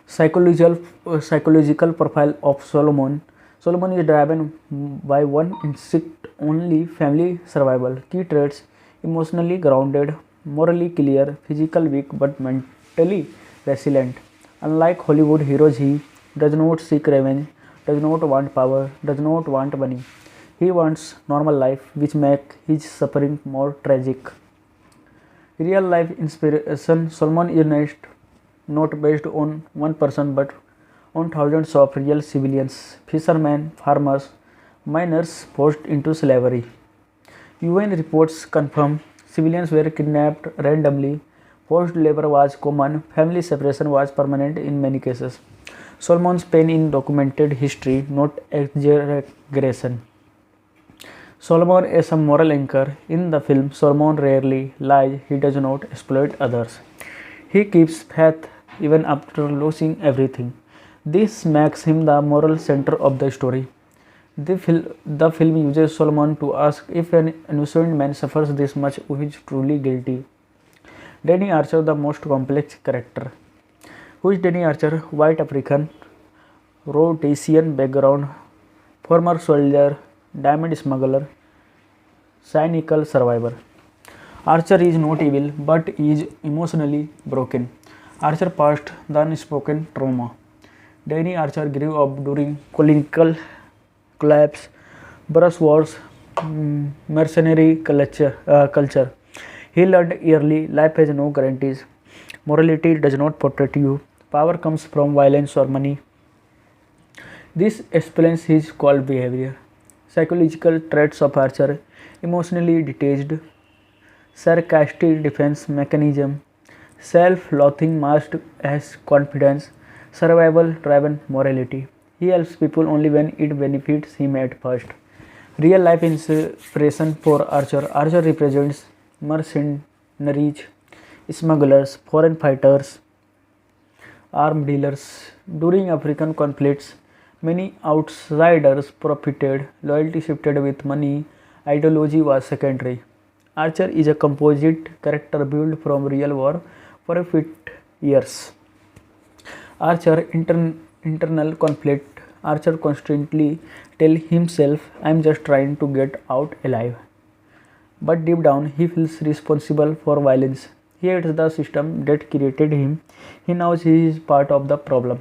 Psychological profile of Solomon. Solomon is driven by one instinct only: family survival. Key traits: emotionally grounded, morally clear, physically weak but mentally resilient. Unlike Hollywood heroes, he does not seek revenge, does not want power, does not want money. He wants normal life, which makes his suffering more tragic. Real life inspiration. Solomon is not based on one person but on thousands of real civilians, fishermen, farmers, miners forced into slavery. UN reports confirm civilians were kidnapped randomly, forced labor was common, family separation was permanent in many cases. Solomon's pain in documented history, not exaggeration. Solomon is a moral anchor. In the film, Solomon rarely lies, he does not exploit others. He keeps faith even after losing everything. This makes him the moral center of the story. The film uses Solomon to ask, if an innocent man suffers this much, who is truly guilty? Danny Archer, the most complex character. Who is Danny Archer? White African, Rhodesian background, former soldier, diamond smuggler, cynical survivor. Archer is not evil but is emotionally broken. Archer passed the unspoken trauma. Danny Archer grew up during colonial collapse, brush wars, mercenary culture. He learned early life has no guarantees. Morality does not protect you. Power comes from violence or money. This explains his cold behavior. Psychological traits of Archer: emotionally detached, sarcastic defense mechanism, self-loathing masked as confidence, survival-driven morality. He helps people only when it benefits him at first. Real life inspiration for Archer. Archer represents mercenaries, smugglers, foreign fighters, armed dealers. During African conflicts, many outsiders profited, loyalty shifted with money, ideology was secondary. Archer is a composite character built from real war for a fit years. Archer internal conflict. Archer constantly tell himself, "I'm just trying to get out alive." But deep down, he feels responsible for violence. He hates the system that created him. He knows he is part of the problem.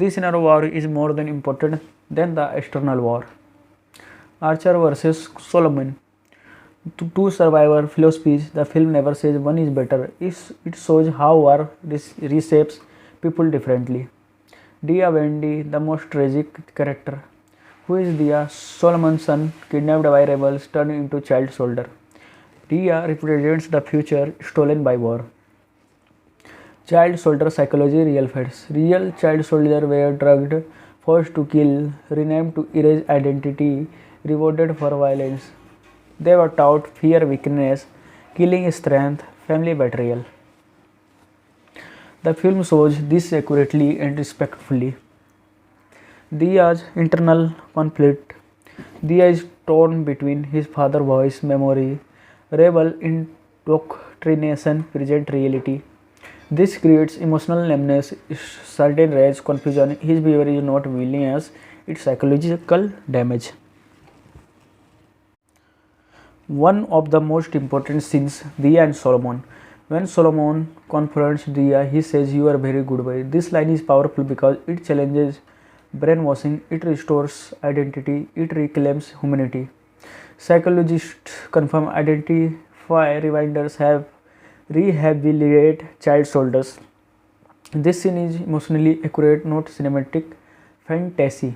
This inner war is more than important than the external war. Archer versus Solomon. Two survivor philosophies. The film never says one is better. It shows how war reshapes people differently. Dia Wendy, the most tragic character. Who is Dia? Solomon's son, kidnapped by rebels, turned into child soldier. Dia represents the future stolen by war. Child soldier psychology, real facts. Real child soldiers were drugged, forced to kill, renamed to erase identity, rewarded for violence. They were taught fear, weakness, killing strength, family betrayal. The film shows this accurately and respectfully. Dia's internal conflict. Dia is torn between his father's voice, memory, rebel indoctrination, present reality. This creates emotional numbness, certain rage, confusion. His behavior is not villainous, it's psychological damage. One of the most important scenes, Dia and Solomon. When Solomon confronts Dia, he says, "You are very good boy." This line is powerful because it challenges brainwashing, it restores identity, it reclaims humanity. Psychologists confirm identify reminders have rehabilitate child soldiers. This scene is emotionally accurate, not cinematic fantasy.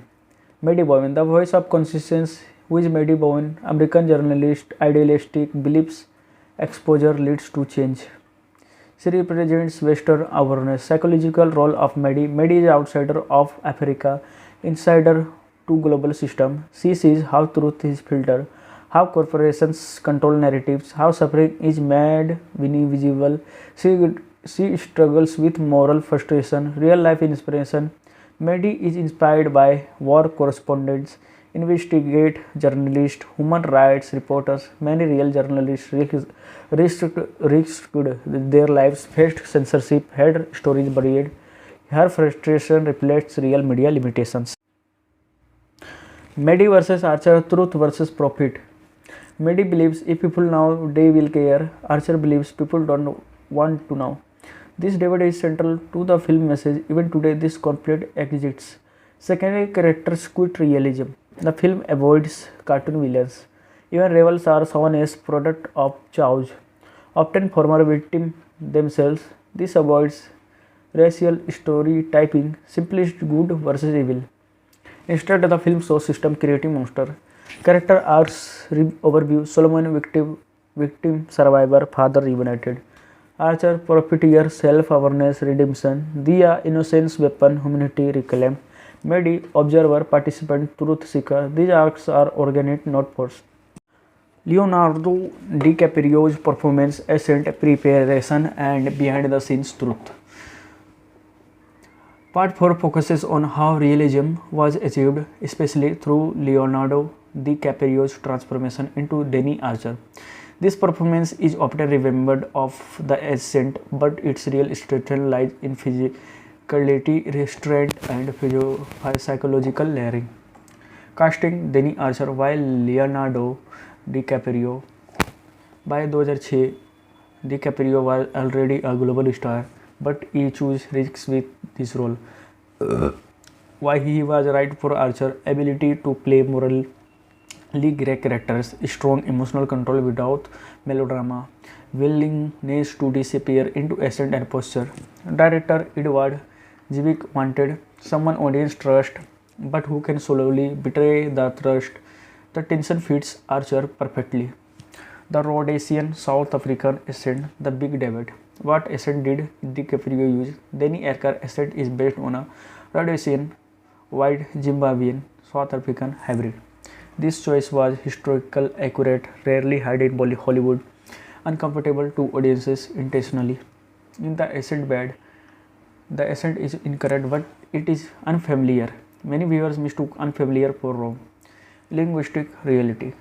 Maddie Bowen, the voice of conscience. Who is Maddie Bowen? American journalist, idealistic, believes exposure leads to change. She represents Western awareness. Psychological role of Maddie. Maddie is outsider of Africa, insider to global system. She sees how truth is filtered, how corporations control narratives, how suffering is made invisible. She struggles with moral frustration, real life inspiration. Maddie is inspired by war correspondents, investigate journalists, human rights reporters. Many real journalists risked their lives, faced censorship, had stories buried. Her frustration reflects real media limitations. Maddie versus Archer, truth versus profit. Maddie believes if people know, they will care. Archer believes people don't want to know. This debate is central to the film message. Even today, this conflict exists. Secondary characters quit realism. The film avoids cartoon villains. Even rebels are shown as product of chaos, often former victims themselves. This avoids racial stereotyping, simplest good versus evil. Instead, the film shows system creating monster. Character arcs overview: Solomon victim, survivor, father reunited. Archer profiteer, self-awareness, redemption. Dia innocence, weapon, humanity reclaimed. Maddie observer, participant, truth seeker. These arcs are organic, not forced. Leonardo DiCaprio's performance, ascent, preparation, and behind the scenes truth. Part 4 focuses on how realism was achieved, especially through Leonardo DiCaprio's transformation into Danny Archer. This performance is often remembered of The Ascent, but its real strength lies in physicality, restraint, and psychological layering. Casting Danny Archer while Leonardo DiCaprio. By 2006, DiCaprio was already a global star, but he chose risks with this role. Why he was right for Archer: ability to play morally grey characters, strong emotional control without melodrama, willingness to disappear into accent and posture. Director Edward Zwick wanted someone audience trust, but who can slowly betray the trust. The tension fits Archer perfectly. The Rhodesian South African accent, the Big David. What accent did DiCaprio use? Danny Aker accent is based on a Rhodesian, white Zimbabwean, South African hybrid. This choice was historical accurate, rarely heard in Hollywood, uncomfortable to audiences intentionally. In the accent bad, the accent is incorrect but it is unfamiliar. Many viewers mistook unfamiliar for wrong. Linguistic reality.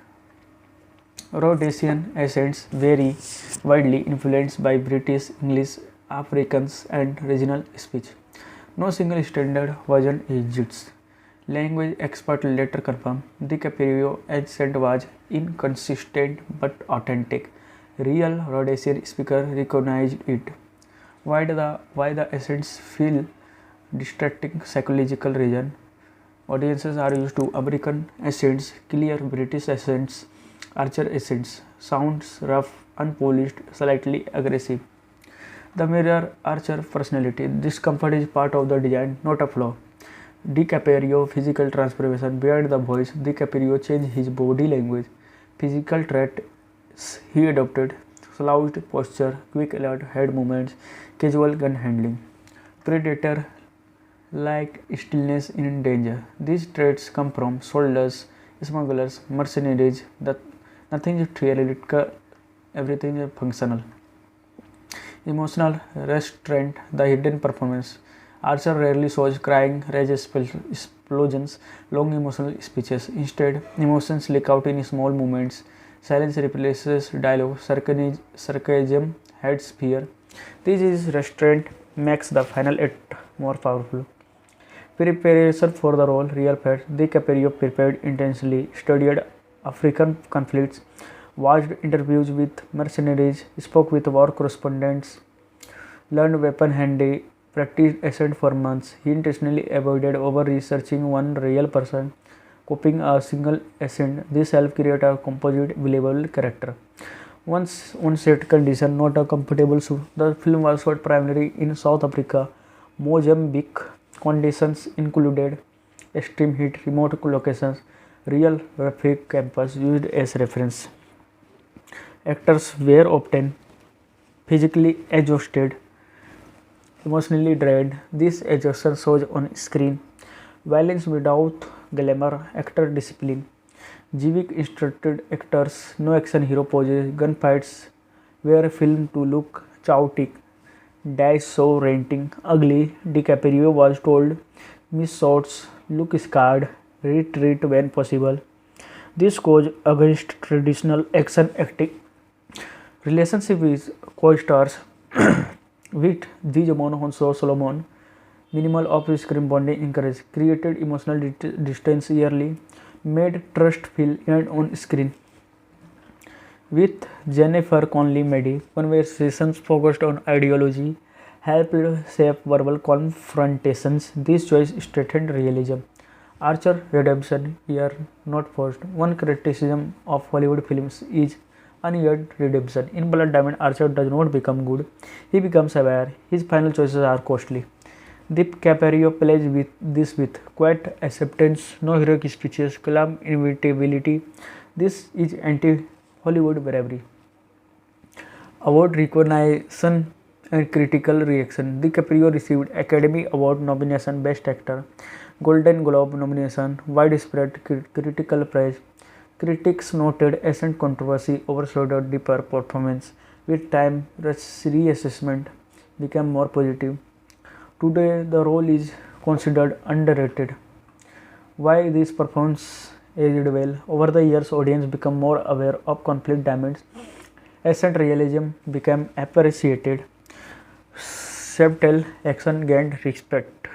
Rhodesian accents vary widely influenced by British, English, Afrikaans and regional speech. No single standard version exists. Language experts later confirmed DiCaprio's accent was inconsistent but authentic. Real Rhodesian speakers recognized it. Why the accents feel distracting psychological reason. Audiences are used to American accents, clear British accents, Archer accents, sounds rough, unpolished, slightly aggressive. The mirror Archer personality. Discomfort is part of the design, not a flaw. DiCaprio physical transformation beyond the voice. DiCaprio changed his body language. Physical traits he adopted: slouched posture, quick alert head movements, casual gun handling. Predator like stillness in danger. These traits come from soldiers, smugglers, mercenaries. Nothing is theoretical, everything is functional. Emotional restraint, the hidden performance. Archer rarely shows crying, rage explosions, long emotional speeches. Instead, emotions leak out in small moments. Silence replaces dialogue. Sarcasm hides fear. This is restraint makes the final act more powerful. Preparation for the role, real facts. DiCaprio prepared intensely, studied African conflicts, watched interviews with mercenaries, spoke with war correspondents, learned weapon handling, practiced accent for months. He intentionally avoided over-researching one real person, copying a single accent. This helped create a composite, believable character. Once on set condition, not a comfortable suit. The film was shot primarily in South Africa, Mozambique. Conditions included extreme heat, remote locations, real refugee campus used as reference. Actors were often physically exhausted, emotionally drained. This exhaustion shows on screen. Violence without glamour, actor discipline. Jivik instructed actors, no action hero poses, gunfights were filmed to look chaotic. Dash so renting, ugly. DiCaprio was told, miss shots, look scarred, retreat when possible. This goes against traditional action acting. Relationship with co-stars with Digimon Honso Solomon, minimal off-screen bonding encouraged, created emotional distance yearly, made trust feel earned on screen. With Jennifer Connelly Medi, conversations focused on ideology helped shape verbal confrontations. This choice strengthened realism. Archer redemption here not forced. One criticism of Hollywood films is unearned redemption. In Blood Diamond, Archer does not become good, he becomes aware. His final choices are costly. DiCaprio plays with this with quiet acceptance, no heroic speeches, calm inevitability. This is anti-Hollywood bravery. Award recognition and critical reaction. DiCaprio received Academy Award nomination Best Actor, Golden Globe nomination, widespread critical praise. Critics noted accent controversy overshadowed deeper performance. With time, reassessment became more positive. Today, the role is considered underrated. Why this performance aged well? Over the years, audience become more aware of conflict damage. Accent realism became appreciated. Subtle action gained respect.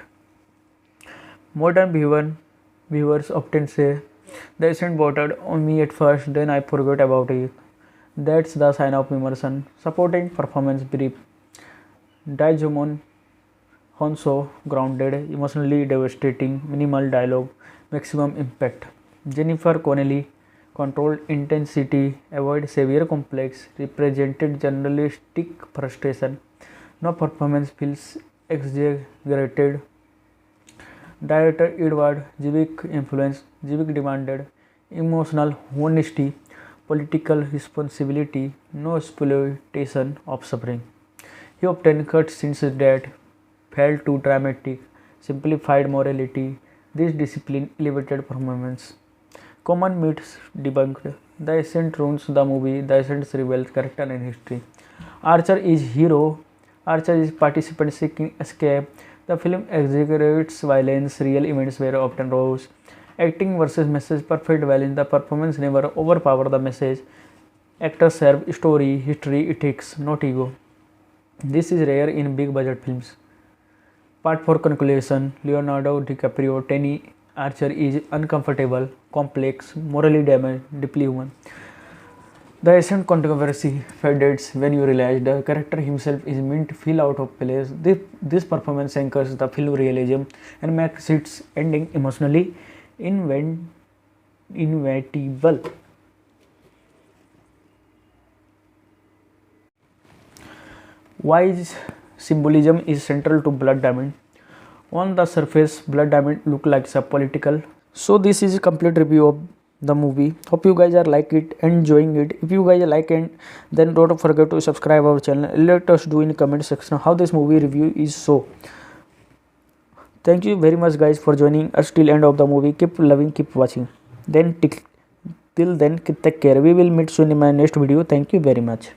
Modern viewers often say, the accent bothered on me at first, then I forgot about it. That's the sign of immersion. Supporting performance brief. Digimon Honso grounded, emotionally devastating, minimal dialogue, maximum impact. Jennifer Connelly controlled intensity, avoid severe complex, represented journalistic frustration. No performance feels exaggerated. Director Edward Zwick influence. Zwick demanded emotional honesty, political responsibility, no exploitation of suffering. He often cut scenes that felt too dramatic, simplified morality. This discipline elevated performance. Common myths debunked. The Ascent ruins the movie. The Ascent reveals character and history. Archer is hero. Archer is participant seeking escape. The film exaggerates violence. Real events were often rose. Acting versus message, perfect balance. The performance never overpower the message. Actors serve story, history, ethics, not ego. This is rare in big budget films. Part 4 conclusion. Leonardo DiCaprio, Tony Archer is uncomfortable, complex, morally damaged, deeply human. The Ascent controversy fades when you realize the character himself is meant to feel out of place. This performance anchors the film realism and makes its ending emotionally inevitable. Why symbolism is central to Blood Diamond? On the surface, Blood Diamond look like a political. So this is a complete review of the movie. Hope you guys are like it, enjoying it. If you guys like it, then don't forget to subscribe our channel. Let us do in the comment section how this movie review is. So thank you very much guys for joining us till end of the movie. Keep loving, keep watching. Then till then, take care. We will meet soon in my next video. Thank you very much.